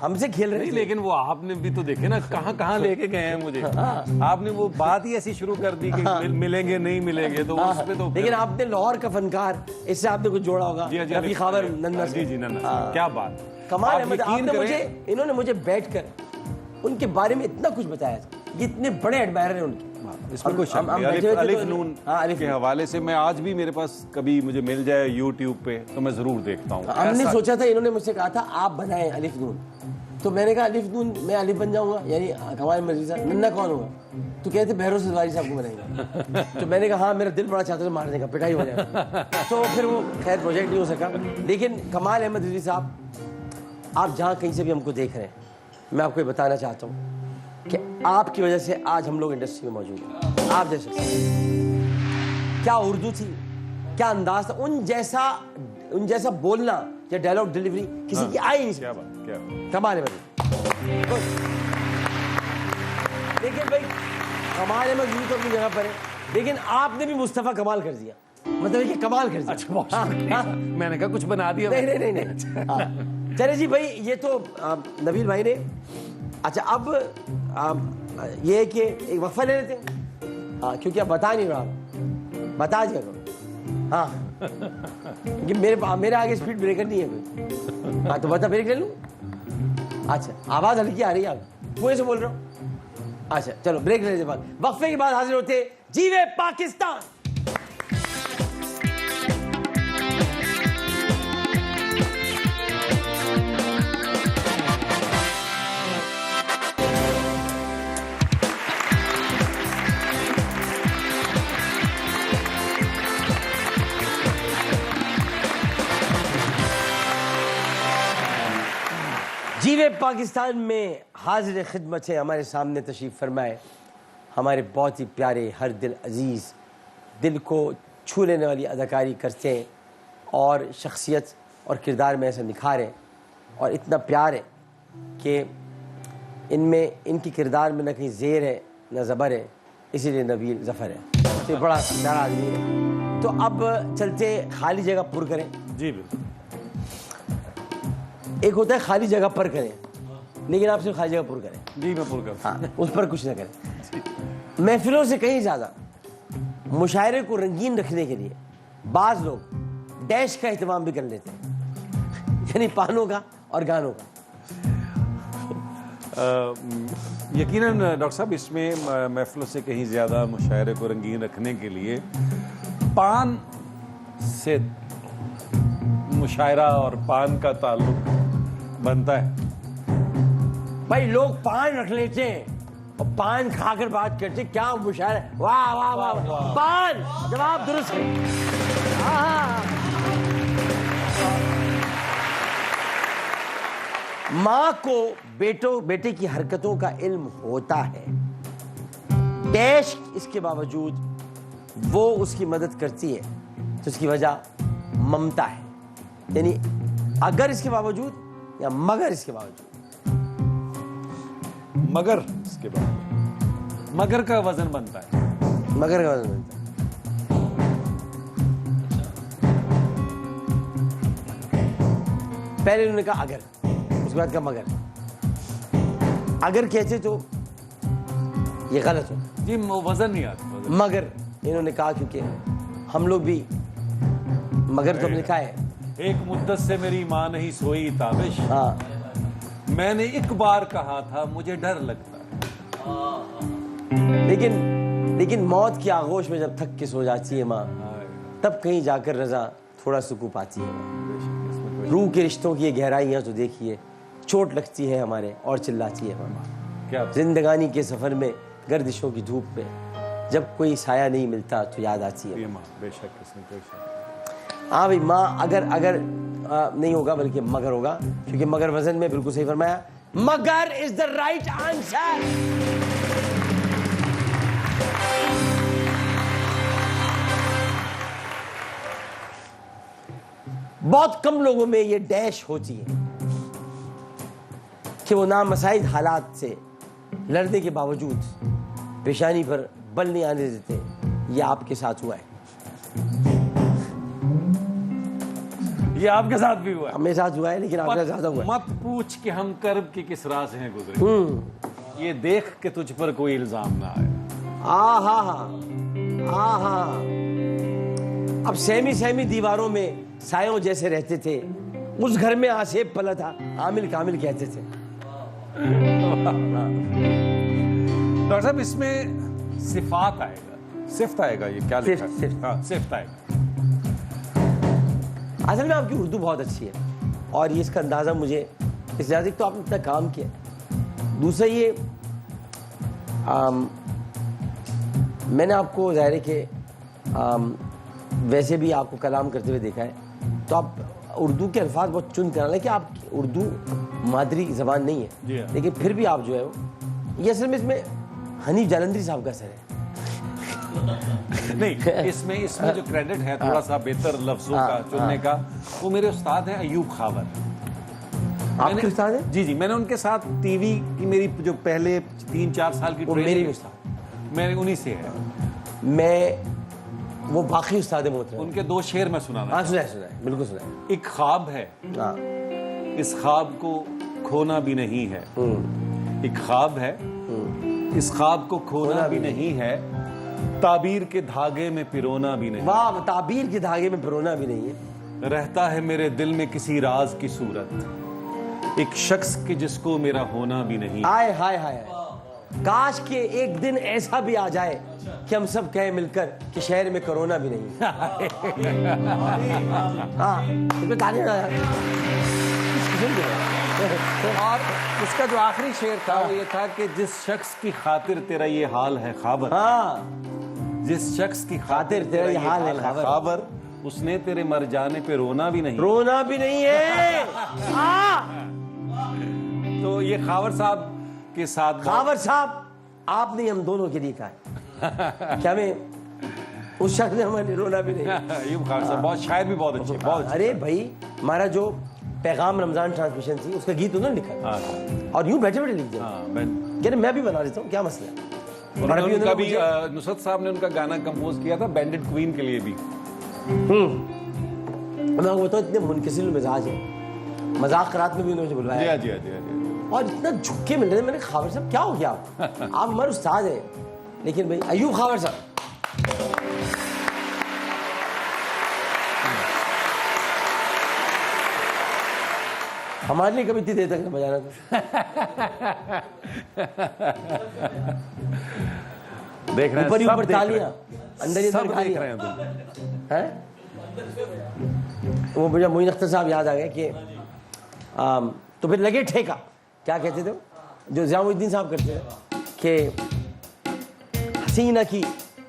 हमसे खेल रहे थे। लेकिन वो आपने भी तो देखे ना कहाँ लेके गए हैं मुझे। आपने वो बात ही ऐसी शुरू कर दी कि मिलेंगे नहीं मिलेंगे, तो उस पे तो लेकिन आपने लाहौर का फनकार, इससे आपने कुछ जोड़ा होगा। रफी खावर नन्ना से। जी नन्ना, क्या बात, कमाल है। इन्होंने मुझे बैठकर उनके बारे में इतना कुछ बताया था, ये इतने बड़े एडमायर हैं उनके। इसमें कोई शक नहीं। अलिफ नून के हवाले से मैं आज भी, मेरे पास कभी मुझे मिल जाए YouTube पे तो मैं जरूर देखता हूँ। हमने सोचा था, इन्होंने मुझसे कहा था आप बनाएं अलिफ नून, तो मैंने कहा अलिफ नून, मैं अलिफ बन जाऊंगा, यानी कमाल मजीद साहब। नन्ना कौन होगा? तो कहते बहरों सवारी साहब को बनाएंगे। तो मैंने कहा हाँ, मेरा दिल बड़ा चाहता था मारने का, पिटाई हो जाए। तो फिर वो खैर प्रोजेक्ट नहीं हो सका। लेकिन कमाल अहमद रिजवी साहब, आप जहाँ कहीं से भी हमको देख रहे हैं, मैं आपको ये बताना चाहता हूँ कि आपकी वजह से आज हम लोग इंडस्ट्री में मौजूद हैं। आप देख सकते हैं क्या उर्दू थी, क्या अंदाज था, उन जैसा बोलना या डायलॉग डिलीवरी किसी की आई नहीं। क्या बात। कमाल है भाई। लेकिन भाई कमाल है, मैं तो अपनी जगह पर है, लेकिन आपने भी मुस्तफा कमाल कर दिया, मतलब कि कमाल कर दिया। अच्छा, मैंने कहा कुछ बना दिया। नहीं। हाँ। चले जी भाई, ये तो नबील भाई ने। अच्छा, अब ये है कि एक वक्फा ले लेते हैं। हाँ, क्योंकि आप बता नहीं रहा, बता दिया करो। हाँ, कि मेरे आगे स्पीड ब्रेकर नहीं है कोई। हाँ, तो बता, ब्रेक ले लूँ? अच्छा, आवाज हल्की आ रही है, आप कुएं से बोल रहे हो? अच्छा, चलो ब्रेक लेने के बाद, वक्फे के बाद हाजिर होते जीवे पाकिस्तान। जीवे पाकिस्तान में हाजिर खिदमत है, हमारे सामने तशरीफ फरमाए हमारे बहुत ही प्यारे, हर दिल अजीज़, दिल को छू लेने वाली अदाकारी करते हैं और शख्सियत और किरदार में ऐसा निखार है और इतना प्यार है कि इनमें, इनकी किरदार में न कहीं ज़ेर है न ज़बर है, इसीलिए नबील ज़फ़र है। तो बड़ा प्यारा आदमी है। तो अब चलते खाली जगह पुर करें। जी बिल्कुल। एक होता है खाली जगह पर करें, लेकिन आप सिर्फ खाली जगह पुर करें। जी मैं पुर करता हूं। हाँ, उस पर कुछ ना करें। महफिलों से कहीं ज़्यादा मुशायरे को रंगीन रखने के लिए बाज़ लोग डैश का एहतमाम भी कर लेते हैं, यानी पानों का और गानों का। यकीनन डॉक्टर साहब, इसमें महफिलों से कहीं ज़्यादा मुशायरे को रंगीन रखने के लिए पान से मुशायरा और पान का ताल्लुक बनता है। भाई लोग पान रख लेते हैं और पान खाकर बात करते, क्या मुशायरा। वाह वाह वाह, वाह। पान, जवाब दुरुस्त है। माँ को बेटे की हरकतों का इल्म होता है, डैश इसके बावजूद वो उसकी मदद करती है, तो उसकी वजह ममता है। यानी अगर इसके बावजूद या मगर इसके बावजूद, मगर इसके बाद मगर का वजन बनता है। मगर का वजन बनता है। पहले उन्होंने कहा अगर, उसके बाद कहा मगर। अगर कहते तो ये गलत हो जी, वजन नहीं आता। मगर इन्होंने कहा क्योंकि हम लोग भी मगर तो लिखा है। एक मुद्दत से मेरी माँ नहीं सोई ताबिश, हाँ, मैंने एक बार कहा था मुझे डर लगता है। लेकिन मौत की आगोश में जब थक के सो जाती है माँ, तब कहीं जाकर रजा थोड़ा सुकून पाती है। रूह के रिश्तों की ये गहराइयाँ तो देखिए, चोट लगती है हमारे और चिल्लाती है माँ। क्या जिंदगानी के सफर में गर्दिशों की धूप में जब कोई साया नहीं मिलता तो याद आती है। बेशक, इसमें कोई शक। हाँ भाई, माँ अगर नहीं होगा बल्कि मगर होगा, क्योंकि मगर वजन में बिल्कुल सही फरमाया। मगर इज द राइट आंसर। बहुत कम लोगों में ये डैश होती है कि वो नामसाइद हालात से लड़ने के बावजूद पेशानी पर बल नहीं आने देते। ये आपके साथ हुआ है, ये आपके साथ भी हुआ है। मेरे साथ हुआ है, लेकिन आपके ज्यादा हुआ है। मत पूछ कि हम कर्ब के किस राह से हैं गुजरे, ये देख के तुझ पर कोई इल्जाम ना आए। अब सहमी सहमी दीवारों में सायों जैसे रहते थे, उस घर में आसेब पला था, आमिल कामिल कहते थे। डॉक्टर साहब, इसमें सिफात आएगा, सिफ्त आएगा, ये क्या लिखा है? सिफ्त। हाँ, सिफ्त आएगा। असल में आपकी उर्दू बहुत अच्छी है और ये इसका अंदाज़ा मुझे इस लिहाज से तो आपने इतना काम किया। दूसरा ये मैंने आपको ज़ाहिर है कि वैसे भी आपको कलाम करते हुए देखा है, तो आप उर्दू के अल्फाज बहुत चुन कर हालांकि आप उर्दू मादरी ज़बान नहीं है, लेकिन फिर भी आप जो है वो, ये असल में इसमें हनीफ जालंधरी साहब का असर है। नहीं, इसमें जो क्रेडिट है थोड़ा सा बेहतर लफ्जों का चुनने का, वो मेरे उस्ताद हैं अयूब खावर। आपके उस्ताद हैं? जी, मैंने उनके साथ टीवी की मेरी जो पहले 3-4 साल की वो मेरे भी उस्ताद, मैंने उन्हीं से है। मैं वो बाकी उस्ताद मोहतरम, उनके 2 शेर में सुनाना। हाँ सुना है, बिल्कुल सुना है। एक ख्वाब है, हाँ, इस ख्वाब को खोना भी नहीं है। एक ख्वाब है, इस ख्वाब को खोना भी नहीं है, ताबीर के धागे में पिरोना भी नहीं। वाह, ताबीर के धागे में पिरोना भी नहीं है। रहता है मेरे दिल में किसी राज की सूरत, एक शख्स के जिसको मेरा होना भी नहीं। आय हाय हाय, काश के एक दिन ऐसा भी आ जाए कि हम सब कहें मिलकर कि शहर में कोरोना भी नहीं। हाँ, इसमें ताली ना यार। और उसका जो आखिरी शेर था वो ये था कि जिस शख्स की खातिर तेरा ये हाल है खाबर, हाँ, जिस शख्स की खातिर तेरा ये हाल है खाबर, उसने तेरे मर जाने पे रोना भी नहीं। रोना भी नहीं है। तो ये खावर साहब के साथ, खावर साहब आपने हम दोनों के लिए कहा है क्या हमें उस शख्स ने हमारे रोना भी नहीं। ये खावर साहब बहुत शायर भी बहुत अच्छे, बहुत। अरे भाई, हमारा जो पैगाम रमजान ट्रांसमिशन थी उसका गीत उन्होंने लिखा हाँ, और यूं बैठे बैठे लिख दिया। मैं भी बना देता हूँ, क्या मसला है। उनका भी नुसरत साहब ने उनका गाना कंपोज किया था बैंडेड क्वीन के लिए भी। मैं आपको बताऊँ, इतने मुनकिसिर मिजाज है, मजाक रात में भी उन्होंने बुलवाया। जी। और इतना झुक्के मिल रहे थे। मैंने खावर साहब क्या हो गया आप हमारे उस्ताद है। लेकिन भाई अयूब खावर साहब, हमारे लिए कभी इतनी देर तक न बजाना था। देख रहे हैं, ऊपर ही सब ऊपर देख रहे तालियां, अंदर ही सब अंदर देख गालियां रहे हैं तुम। हैं। वो मुझे मोइन अख्तर साहब याद आ गए कि तो फिर लगे ठेका, क्या कहते थे जो ज़ियाउद्दीन साहब करते थे कि हसीना की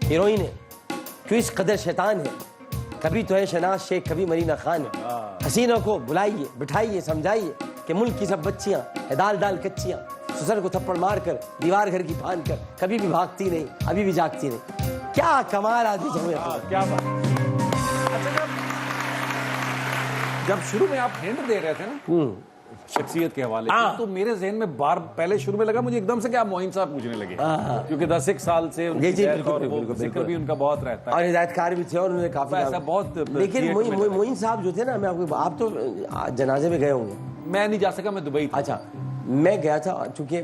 हीरोइन है, क्यों इस कदर शैतान है, कभी तो है शनाज शेख, कभी मरीना खान है। हसीना को बुलाइए, बिठाइए, समझाइए कि मुल्क की सब बच्चियां है दाल दाल कच्चियां, ससुर को थप्पड़ मार कर दीवार घर की फान कर, कभी भी भागती नहीं, अभी भी जागती नहीं। क्या कमाल आदमी समझ, क्या बात। अच्छा, जब शुरू में आप हिंट दे रहे थे ना शख्सियत के हवाले से, तो मेरे जहन में पहले शुरू में लगा मुझे एकदम से कि आप मोइन साहब पूछने लगे, क्योंकि 10 साल से उनकी जिक्र भी उनका बहुत रहता है और हिदायतकार भी थे और उन्होंने काफी ऐसा बहुत। लेकिन मोइन साहब जो थे ना, मैं आपको, आप तो जनाजे में गए होंगे। मैं नहीं जा सका, मैं दुबई था। अच्छा, मैं गया था, चूंकि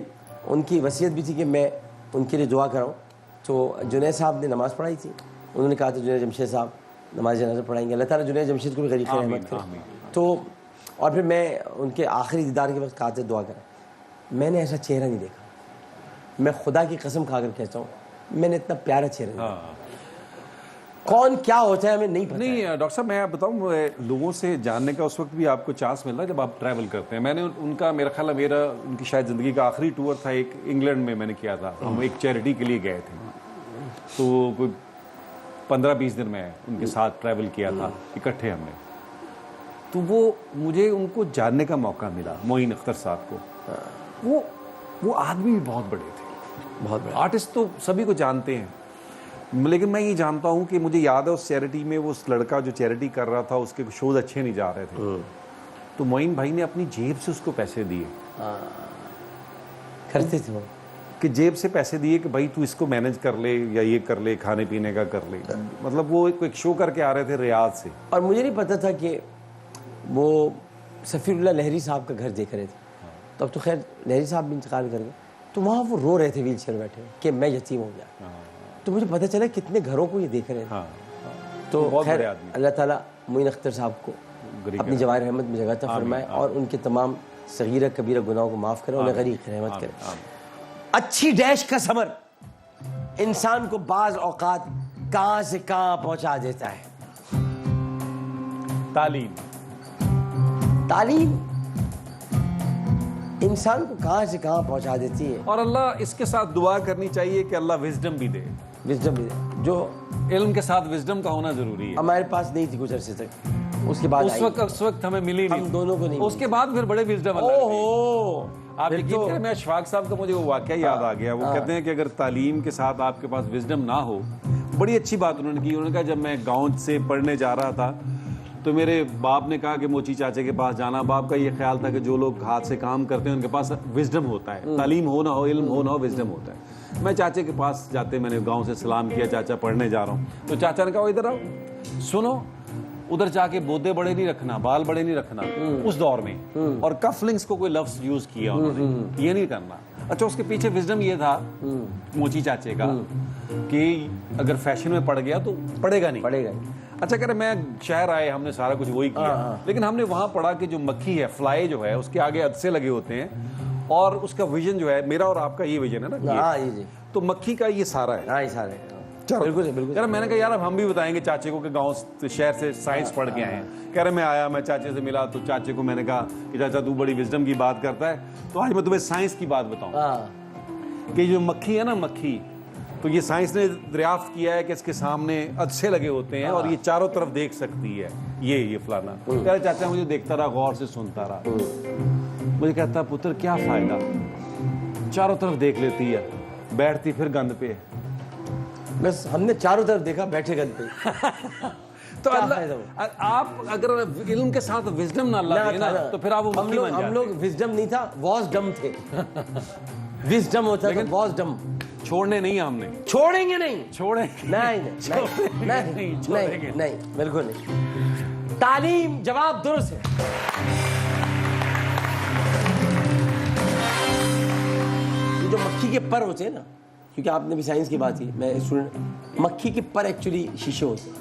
उनकी वसीयत भी थी कि मैं उनके लिए दुआ कराऊं। तो जुनैद साहब ने नमाज पढ़ाई थी, उन्होंने कहा था जुनैद जमशेद साहब नमाज जनाजा पढ़ाएंगे, अल्लाह ताला जुनैद जमशेद को भी गरीब रहमत करे। तो और फिर मैं उनके आखिरी दीदार के वक्त कहा था दुआ करें। मैंने ऐसा चेहरा नहीं देखा, मैं खुदा की कसम खाकर कहता हूँ, मैंने इतना प्यारा चेहरा नहीं देखा। कौन क्या होता है हमें नहीं पता। नहीं डॉक्टर साहब, मैं बताऊं, लोगों से जानने का उस वक्त भी आपको चांस मिल रहा है जब आप ट्रैवल करते हैं। मैंने उनका, मेरा ख्याल है उनकी शायद ज़िंदगी का आखिरी टूर था, एक इंग्लैंड में मैंने किया था। हम एक चैरिटी के लिए गए थे, तो कोई 15-20 दिन में उनके साथ ट्रैवल किया था इकट्ठे हमने। तो वो मुझे उनको जानने का मौका मिला, मोइन अख्तर साहब को। वो आदमी भी बहुत बड़े थे, बहुत बड़े आर्टिस्ट तो सभी को जानते हैं, लेकिन मैं ये जानता हूँ कि मुझे याद है उस चैरिटी में वो उस लड़का जो चैरिटी कर रहा था उसके शोज अच्छे नहीं जा रहे थे, तो मोइन भाई ने अपनी जेब से उसको पैसे दिए। करते थे वो कि जेब से पैसे दिए कि भाई तू इसको मैनेज कर ले या ये कर ले, खाने पीने का कर ले। मतलब वो एक शो करके आ रहे थे रियाद से, और मुझे नहीं पता था कि वो सफ़ीरुल्लाह लहरी साहब का घर देख रहे थे। तो अब तो खैर लहरी साहब भी इंतकाल कर गए, तो वहाँ वो रो रहे थे व्हील चेयर बैठे कि मैं यतीम हो गया। तो मुझे पता चला कितने घरों को ये देख रहे थे। तो खैर अल्लाह ताला मोइन अख्तर साहब को अपनी जवाहिर रहमत में जगह अता फरमाए और उनके तमाम सगीरा कबीरा गुनाहों को माफ़ करे, उन्हें गरीब रहमत करे। अच्छी डैश का सबर इंसान को बाज औकात कहाँ से कहाँ पहुँचा देता है। तालीम इंसान को कहाँ से कहाँ पहुँचा देती है। और अल्लाह इसके साथ दुआ करनी चाहिए कि अल्लाह विजडम भी दे। विजडम जो इल्म के साथ विजडम का होना जरूरी है। हमारे पास नहीं थी कुछ अरसे तक, उसके बाद उस वक्त हमें मिली नहीं, हम दोनों को नहीं। उसके बाद फिर बड़े विजडम। ओहो, आप यकीन करें, मैं अशफाक साहब का मुझे वो वाकया याद आ गया। वो कहते हैं कि अगर तालीम के साथ आपके पास विजडम ना हो, बड़ी अच्छी बात उन्होंने की। उन्होंने कहा जब मैं गाँव से पढ़ने जा रहा था तो मेरे बाप ने कहा कि मोची चाचे के पास जाना। बाप का ये ख्याल था कि जो लोग हाथ से काम करते हैं उनके पास विजडम होता है, तालीम हो ना हो, इल्म हो ना हो, विजडम होता है। मैं चाचे के पास जाते, मैंने गांव से सलाम किया, चाचा पढ़ने जा रहा हूँ। तो चाचा ने कहा इधर आओ, सुनो, उधर जाके बोदे बड़े नहीं रखना, बाल बड़े नहीं रखना उस दौर में, और कफलिंग्स को कोई लफ्ज यूज किया उन्होंने, ये नहीं करना। अच्छा, उसके पीछे विजडम ये था मोची चाचे का कि अगर फैशन में पड़ गया तो पड़ेगा नहीं। अच्छा, कह रहे मैं शहर आए, हमने सारा कुछ वही किया, लेकिन हमने वहां पढ़ा कि जो मक्खी है, फ्लाई जो है, उसके आगे अदसे लगे होते हैं, और उसका विजन जो है, मेरा और आपका ये विजन है ना, ये तो मक्खी का ये सारा है। बिल्कुल बिल्कुल। यार मैंने कहा यार अब हम भी बताएंगे चाचे को कि गांव शहर से साइंस पढ़ के आए हैं। कह रहे मैं आया, मैं चाचे से मिला, तो चाचे को मैंने कहा कि चाचा तू बड़ी विजडम की बात करता है, तो आज मैं तुम्हें साइंस की बात बताऊं कि जो मक्खी है ना, मक्खी, तो ये साइंस ने दरियाफ्त किया है कि इसके सामने अदसे लगे होते हैं और ये चारों तरफ देख सकती है, ये फलाना। कह रहे चाचा मुझे देखता रहा, गौर से सुनता रहा। मुझे कहता पुत्र क्या फायदा, चारों तरफ देख लेती है, बैठती फिर गंद पे। बस हमने चारों तरफ देखा, बैठे गंद पे। तो आप अगर इल्म के साथ विजडम ना लाए ना, तो फिर आप वो मक्खी बन जाते। हम लोग विजडम नहीं था, वॉज डम थे। विजडम होता है, वॉज डम। छोड़ने नहीं, हमने छोड़ेंगे नहीं, छोड़ेंगे नहीं, बिल्कुल नहीं। तालीम जवाब दुरुस्त है। ये जो मक्खी के पर होते हैं ना, क्योंकि आपने भी साइंस की बात की, मैं स्टूडेंट, मक्खी के पर एक्चुअली शीशे होते हैं।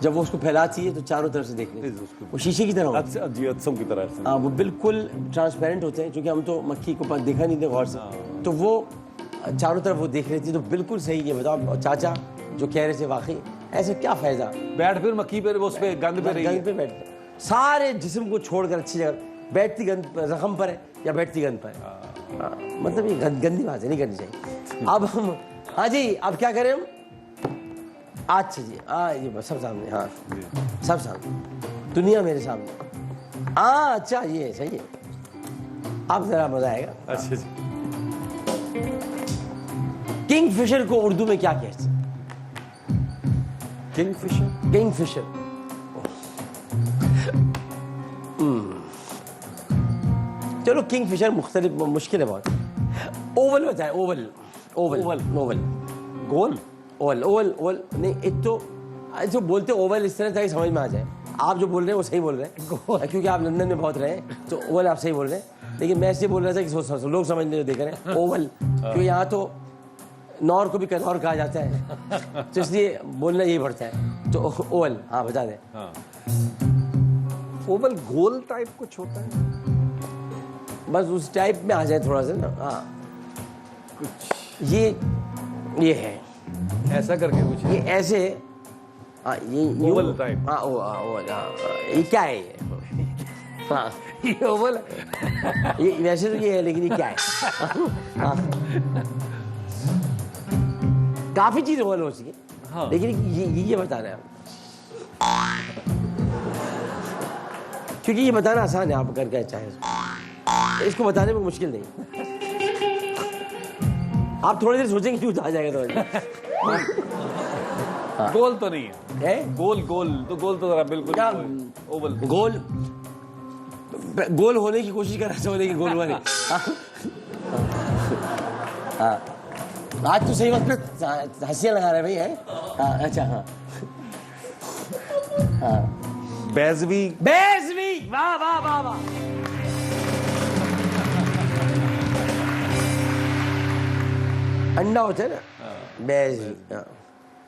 जब वो उसको फैलाती है तो चारों तरफ से देखने, वो शीशे की तरह होते हैं, की तरह। हाँ, वो बिल्कुल ट्रांसपेरेंट होते हैं, क्योंकि हम तो मक्खी को पास देखा नहीं थे गौर से, तो वो चारों तरफ वो देख रही थी। तो बिल्कुल सही है, बताओ चाचा जो कह रहे थे, वाकई ऐसे क्या फायदा। बैठ फिर मक्खी पे, उस पे गंद पे, गंद पे बैठते, सारे जिस्म को छोड़कर अच्छी जगह बैठती, गंद जख्म पर है या बैठती गंद पर है। मतलब ये गंदी बात है, नहीं करनी चाहिए। अब हम, हाँ जी, अब क्या करें हम? अच्छा जी, ये बस सब सामने, हाँ सब सामने, दुनिया मेरे सामने। अच्छा ये सही है, अब जरा मजा आएगा। अच्छा जी। किंगफिशर को उर्दू में क्या कहते हैं? किंगफिशर। चलो किंगफिशर मुख्तलिफ, मुश्किल है बहुत। ओवल बताए, ओवल। गोल, ओवल नहीं, एक तो जो बोलते ओवल इस तरह ताकि समझ में आ जाए। आप जो बोल रहे हैं वो सही बोल रहे हैं, क्योंकि आप लंदन में बहुत रहे हैं, तो ओवल आप सही बोल रहे हैं। लेकिन मैं इसलिए बोल रहा था कि लोग समझ नहीं देख रहे हैं ओवल, क्योंकि यहाँ तो नौर को भी कनौर कहा जाता है, तो इसलिए बोलना यही पड़ता है। तो ओवल, हाँ बता दें। ओवल गोल टाइप कुछ होता है, बस उस टाइप में आ जाए थोड़ा सा ना। हाँ, कुछ ये है ऐसा करके कुछ, ये ऐसे, हाँ ये ओवल टाइप। हाँ ओवल, हाँ ये क्या है ये? हाँ ये ओवल, ये वैसे तो ये है, लेकिन ये क्या है? हाँ, काफी चीज ओवल हो सके, हाँ, लेकिन ये बता रहे हैं, क्योंकि ये बताना आसान है, आप करके चाहे इसको बताने में मुश्किल नहीं। आप थोड़ी देर सोचेंगे क्यों आ जाएगा तो। गोल तो नहीं है, गोल तो जरा बिल्कुल क्या ओवल, गोल होने की कोशिश कर रहा था, लेकिन गोल हुआ नहीं। हाँ, आज तो सही वक्त पे हंसियां लगा रहे भाई, है? हाँ, अच्छा, हाँ, बेज़वी, वाह वाह वाह वाह। अंडा होता है ना, बेज़वी,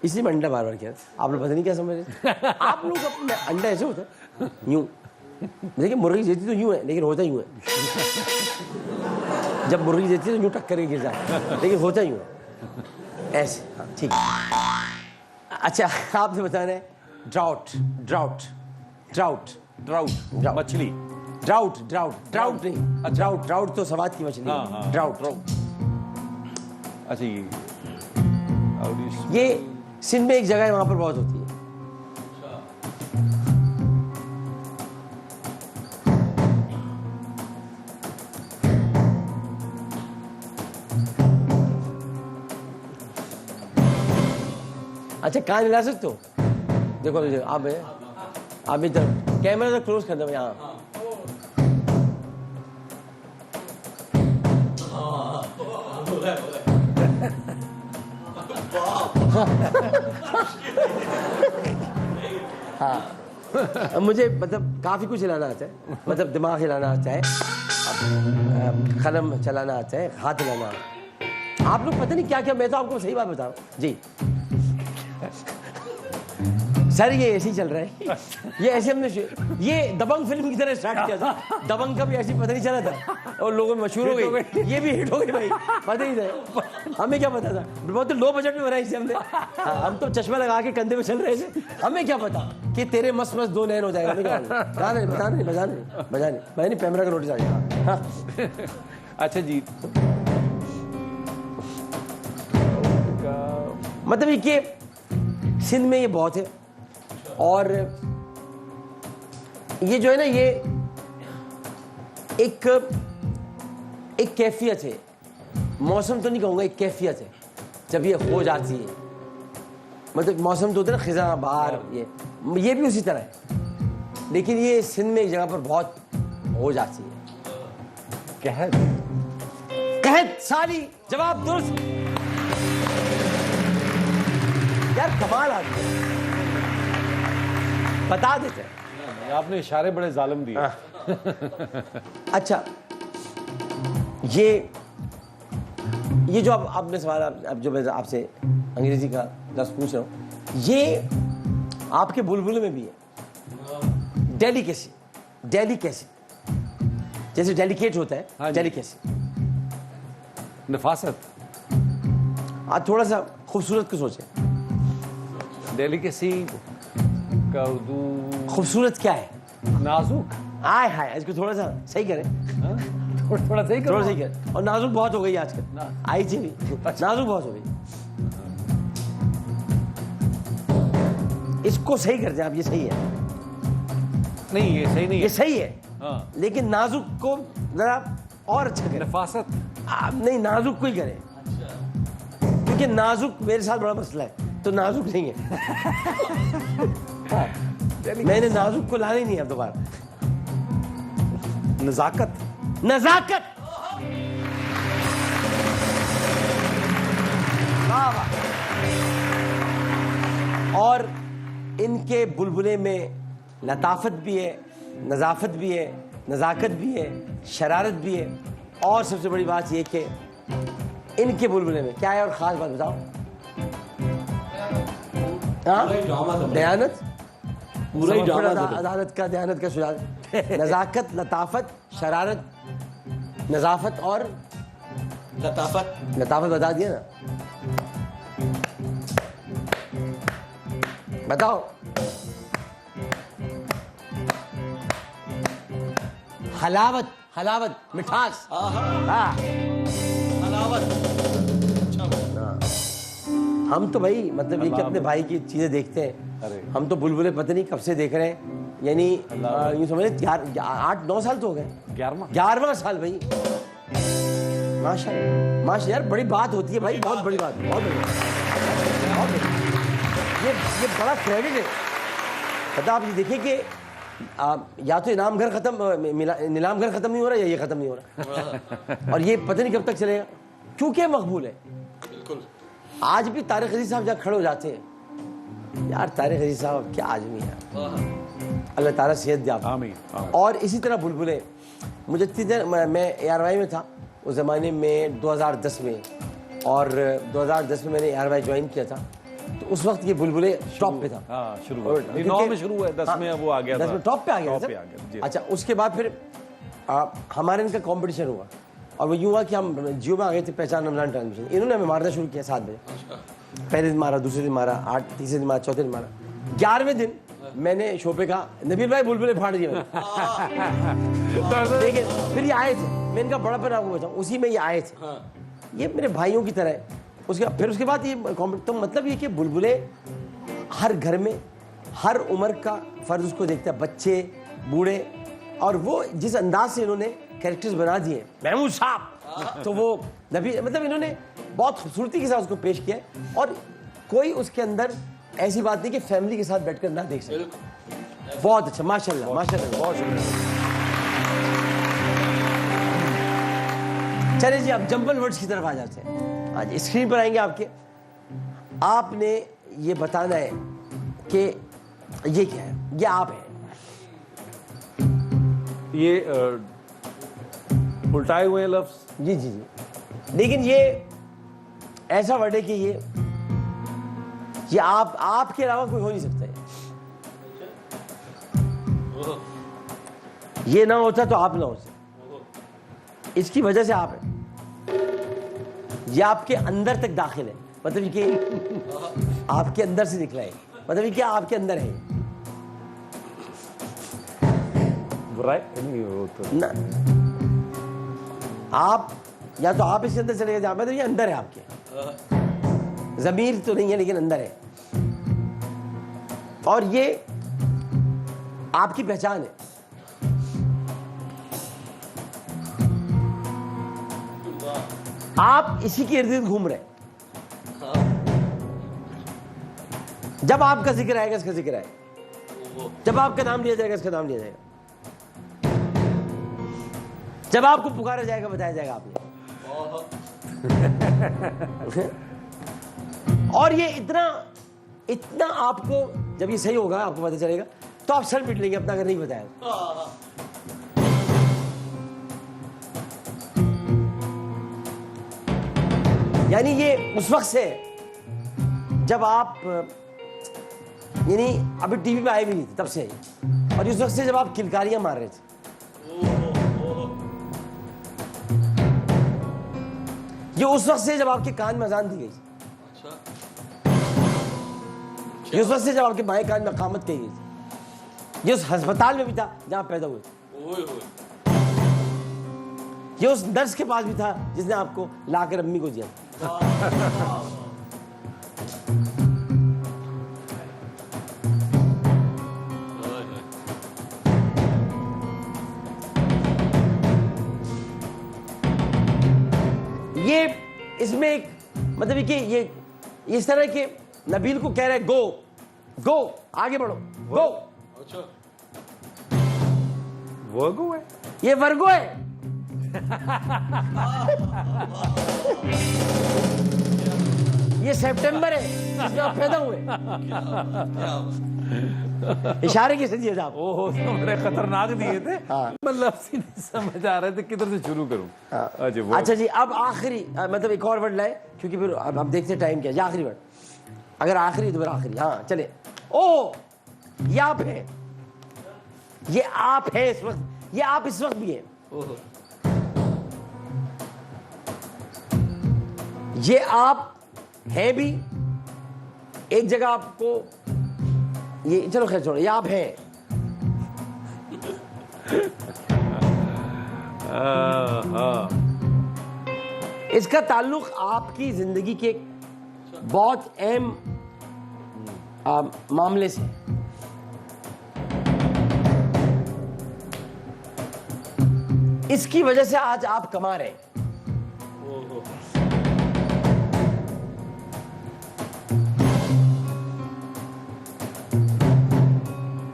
इसी में अंडा बार बार किया। आप लोग पता नहीं क्या समझ रहे। आप लोग अपने अंडा ऐसे होता है, यूं। देखिए मुर्गी देती तो यूं है, लेकिन होता यूं है। जब मुर्गी देती है तो यूं टक्कर के गिर जाता है, लेकिन होता यूं है, ऐसे। हाँ, ठीक है। अच्छा, आपसे बता रहे हैं ड्राउट, मछली, ड्राउट नहीं, ड्राउट तो सवाद की मछली है। ड्राउट। अच्छा ये सिंध में एक जगह है, वहां पर बहुत होती है। अच्छा कान हिला सकते हो? देखो आप इधर कैमरा तो क्लोज कर दो यहाँ। हाँ मुझे मतलब काफी कुछ हिलाना आता है, मतलब दिमाग हिलाना आता है, कलम चलाना आता है, हाथ हिलाना आता है। आप लोग पता नहीं क्या क्या, मैं तो आपको सही बात बता रहा हूँ जी। सर ये ऐसे ही चल रहा है, ये ऐसे हमने ये दबंग फिल्म की तरह स्टार्ट किया था। दबंग का भी ऐसे पता नहीं चला था और लोगों में मशहूर हो गई, ये भी हिट हो गई भाई, पता नहीं था हमें क्या पता था। बहुत लो बजट में बनाई थी हमने। हम तो चश्मा लगा के कंधे में चल रहे थे, हमें क्या पता कि तेरे मस्त मस्त दो नैन हो जाएगा। बजाने कैमरा का नोटिस आ जाएगा। अच्छा जी, मतलब ये सिंध में ये बहुत है। और ये जो है ना, ये एक कैफियत है, मौसम तो नहीं कहूंगा, एक कैफियत है जब ये हो जाती है। मतलब मौसम तो होता है ना, खिजा बाहर, ये भी उसी तरह है, लेकिन ये सिंध में एक जगह पर बहुत हो जाती है। कहत साली, जवाब दुरुस्त। यार कमाल आदमी, बता देते हैं। आपने इशारे बड़े जालिम दिए। अच्छा ये जो आपने सवाल, अब जो मैं आपसे अंग्रेजी का लफ्ज़ पूछ रहा हूँ, ये आपके बुलबुल में भी है। डेलिकेसी, जैसे डेलिकेट होता है, हाँ, डेलिकेसी, नफासत। आप थोड़ा सा खूबसूरत को सोचें। डेलिकेसी का उर्दू खूबसूरत क्या है? नाजुक। आय हाय, इसको थोड़ा सा सही करें, थोड़ा सही करो। और नाजुक बहुत हो गई आजकल, आई थी भी नाजुक बहुत हो गई। इसको सही कर दें आप, ये सही है। नहीं ये सही नहीं ये सही है, हाँ। लेकिन नाजुक को जरा और अच्छा करें। नफासत। आप नहीं, नाजुक को ही करें, क्योंकि नाजुक मेरे साथ बड़ा मसला है, तो नाजुक नहीं है। हाँ, मैंने नाजुक को लाना ही नहीं है दोबारा। नजाकत। वाह वाह। और इनके बुलबुले में लताफत भी है, नजाफत भी है, नजाकत भी है, शरारत भी है, और सबसे बड़ी बात ये कि इनके बुलबुले में क्या है, और खास बात बताओ। दयानत, पूरा ही अदालत का, दयानत का सुझाव। नजाकत, लताफत, शरारत, नजाफत और लताफत बता दिया ना। बताओ। हलावत, मिठास। हाँ। हम तो भाई मतलब ये कि अपने भाई की चीजें देखते हैं। हम तो बुलबुले पता नहीं कब से देख रहे हैं, यानी यूं समझे 8-9 साल तो हो गए। 11वां साल भाई। माशाल्लाह यार, बड़ी बात होती है भाई, बहुत बड़ी बात, बहुत बड़ी। ये बड़ा क्रेडिट है। पता आप ये देखिए कि या तो नीलाम घर खत्म नहीं हो रहा, या ये खत्म नहीं हो रहा। और ये पता नहीं कब तक चलेगा, क्योंकि मकबूल है। बिल्कुल। आज भी तारिक अजीज साहब जहाँ खड़े हो जाते हैं, यार तारिक अजीज साहब क्या आदमी है, अल्लाह ताला सेहत दे। आमीन। और इसी तरह बुलबुले, मुझे मैं ARY में था उस ज़माने में 2010 में, और 2010 में मैंने ARY ज्वाइन किया था, तो उस वक्त ये बुलबुले टॉप पे था। शुरू 9 में शुरू हुआ, 10 में वो आ गया, 10 में टॉप पे आ गया। अच्छा, उसके बाद फिर हमारे इनका कंपटीशन हुआ, और वो यूँ हुआ कि हम जियो में आ गए थे, पहचान रमजान ट्रांसमिशन। इन्होंने हमें मारना शुरू किया 7 बजे। पहले दिन मारा, दूसरे दिन मारा, तीसरे दिन मारा, चौथे दिन मारा। 11वें दिन मैंने शो पे कहा, नबील भाई बुलबुले फाड़ दिए। लेकिन फिर ये आए थे, मैं इनका बड़ापन आपको बताऊं, उसी में ये आए थे। ये मेरे भाइयों की तरह है। उसके बाद ये तो मतलब ये कि बुलबुले हर घर में हर उम्र का फर्ज उसको देखता है, बच्चे बूढ़े, और वो जिस अंदाज से इन्होंने कैरेक्टर्स बना दिए, महमूद साहब, तो वो नबी मतलब इन्होंने बहुत खूबसूरती के साथ उसको पेश किया है, और कोई उसके अंदर ऐसी बात नहीं कि फैमिली के साथ बैठकर ना देख सके। बहुत अच्छा, माशाल्लाह माशाल्लाह, बहुत शुक्रिया। चलिए जी, आप जंबल वर्ड्स की तरफ आ जाते हैं। आज स्क्रीन पर आएंगे आपके, आपने ये बताना है कि ये क्या है, ये आप है, ये उल्टाए हुए लफ्ज। जी जी जी, लेकिन ये ऐसा वर्ड है कि ये आपके अलावा कोई हो नहीं सकता है। ये ना होता तो आप ना होते, इसकी वजह से आप है। ये आपके अंदर तक दाखिल है, मतलब कि आपके अंदर से निकला है, मतलब कि आपके अंदर है ना। आप या तो आप इसके अंदर चले गए, मतलब ये अंदर है आपके, ज़मीर तो नहीं है लेकिन अंदर है, और ये आपकी पहचान है। आप इसी के इर्द गिर्द घूम रहे हैं। जब आपका जिक्र आएगा इसका जिक्र आएगा, जब आपका नाम लिया जाएगा इसका नाम लिया जाएगा, जब आपको पुकारा जाएगा बताया जाएगा आपने। और ये इतना आपको जब ये सही होगा आपको पता चलेगा तो आप सर पिट लेंगे अपना, अगर नहीं बताया। यानी ये उस वक्त से जब आप यानी अभी टीवी पे आए भी नहीं थे तब से, और उस वक्त से जब आप किलकारियां मार रहे थे। ये उस वक्त से जब आपके कान में अजान दी गई, ये उस वक्त से जब आपके बाएं कान में अकामत कही गई थी, ये उस अस्पताल में भी था जहां पैदा हुए थे, ये उस नर्स के पास भी था जिसने आपको लाकर अम्मी को दिया। ये इसमें एक मतलब कि ये इस तरह के नबील को कह रहे हैं गो गो, आगे बढ़ो, गो। अच्छा, वर्गो है, ये वर्गो है। ये सितंबर है जिसमें आप पैदा हुए। इशारे किसे दिए थे आप? ओह, तो बड़े खतरनाक दिए थे। हाँ। मतलब नहीं समझ आ रहे थे किधर से शुरू करूं। अच्छा जी, अब आखिरी मतलब एक और वर्ड लाए, क्योंकि फिर अब देखते टाइम क्या है। आखिरी वर्ड, अगर आखिरी तो फिर आखिरी। हाँ चले। ओ, ये आप है, ये आप है इस वक्त, ये आप इस वक्त भी है। ये आप है भी एक जगह आपको, ये चलो खैर छोड़ो, ये आप है। इसका ताल्लुक आपकी जिंदगी के एक बहुत अहम मामले से। इसकी वजह से आज आप कमा रहे हैं।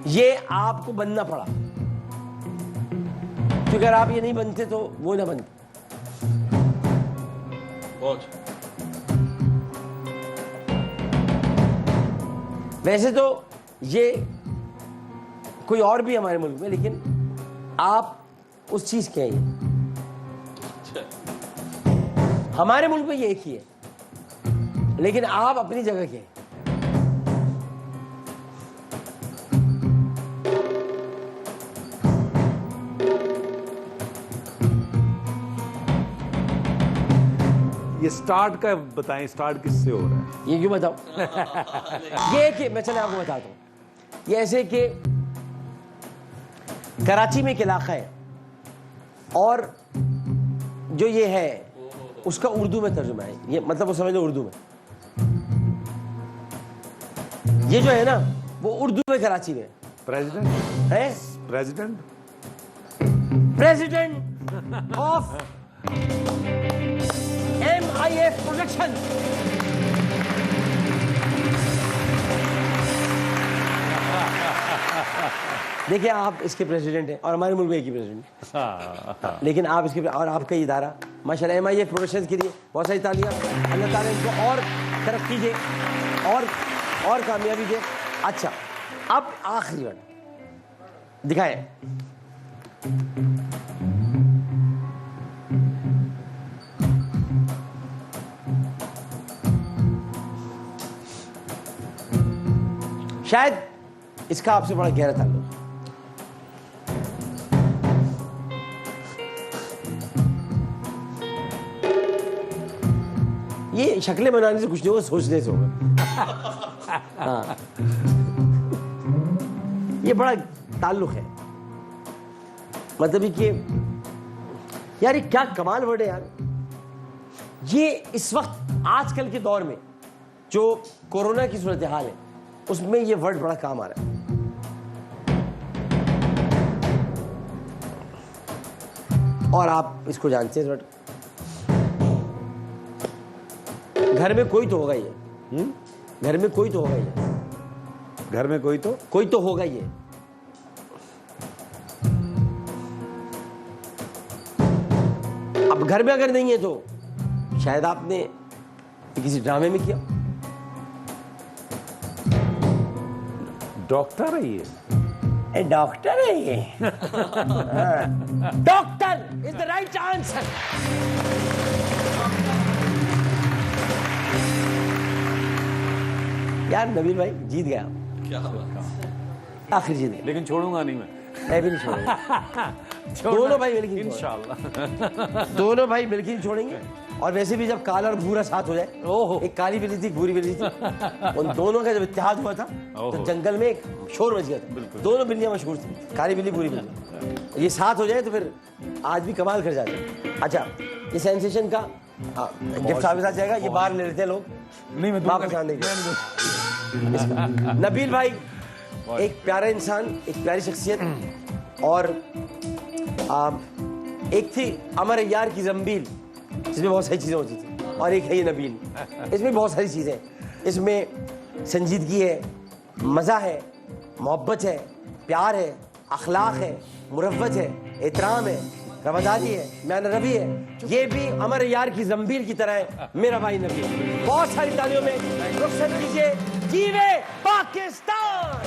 ये आपको बनना पड़ा, क्योंकि अगर आप ये नहीं बनते तो वो ना बनते। वैसे तो ये कोई और भी हमारे मुल्क में, लेकिन आप उस चीज के हैं। हमारे मुल्क में ये एक ही है, लेकिन आप अपनी जगह के हैं। ये स्टार्ट का बताएं, स्टार्ट किससे हो रहा है? ये क्यों बताऊं? ये कि मैं चले आपको बताता हूं। ये ऐसे कि कराची में एक इलाका है और जो ये है उसका उर्दू में तर्जुमा है, ये मतलब वो समझ लो उर्दू में। ये जो है ना वो उर्दू में कराची में प्रेसिडेंट है, president president of MIF production. देखिए आप इसके प्रेसिडेंट हैं और हमारे मुल्क में एक ही प्रेसिडेंट है, लेकिन आप इसके और आपका इदारा माशाल्लाह MIF प्रोडक्शन के लिए बहुत सारी तालियां। अल्लाह ताला इनको और तरक्की दे और कामयाबी दे। अच्छा अब आखिरी वर्ड दिखाएं। शायद इसका आपसे बड़ा गहरा ताल्लुक है। ये शक्लें बनाने से कुछ नहीं होगा, सोचने से होगा। हाँ। ये बड़ा ताल्लुक है, मतलब कि यार ये क्या कमाल वर्ड है यार। ये इस वक्त आजकल के दौर में जो कोरोना की सूरत हाल है उसमें ये वर्ड बड़ा काम आ रहा है। और आप इसको जानते हैं, घर में कोई तो होगा ये, घर में कोई तो होगा ये, घर में कोई तो होगा ये। अब घर में अगर नहीं है तो शायद आपने किसी ड्रामे में किया। डॉक्टर है ये, डॉक्टर है ये। Doctor is the right answer. यार नबील भाई जीत गया, आखिर जीत गया, लेकिन छोड़ूंगा नहीं मैं भी नहीं छोड़ूंगा। दोनों भाई मिलकर इंशाल्लाह। दोनों भाई मिलकर ही छोड़ेंगे। और वैसे भी जब काला और भूरा साथ हो जाए, एक काली बिल्ली थी, भूरी बिल्ली थी, उन दोनों का जब इत्तेहाद हुआ था तो जंगल में एक शोर मच गया था। दोनों बिल्लियां मशहूर थी, काली बिल्ली भूरी बिल्ली। ये साथ हो जाए तो फिर आज भी कमाल कर जाते। अच्छा ये सेंसेशन का गिफ्ट आपके साथ जाएगा, ये बाहर ले लेते हैं लोग, नहीं मैं वापस आने के। नबील भाई एक प्यारा इंसान, एक प्यारी शख्सियत। और एक थी अमर यार की जंबील जिसमें बहुत सारी चीजें होती थी, और एक है ये नबील, इसमें बहुत सारी चीजें, इसमें संजीदगी है, मजा है, मोहब्बत है, प्यार है, अखलाक है, मुरव्वत है, एहतराम है, रवादारी है, म्यान रवि है। ये भी अमर यार की जंबील की तरह है मेरा भाई नबील। बहुत सारी तालियों में रुखसत कीजिए। जीवे पाकिस्तान।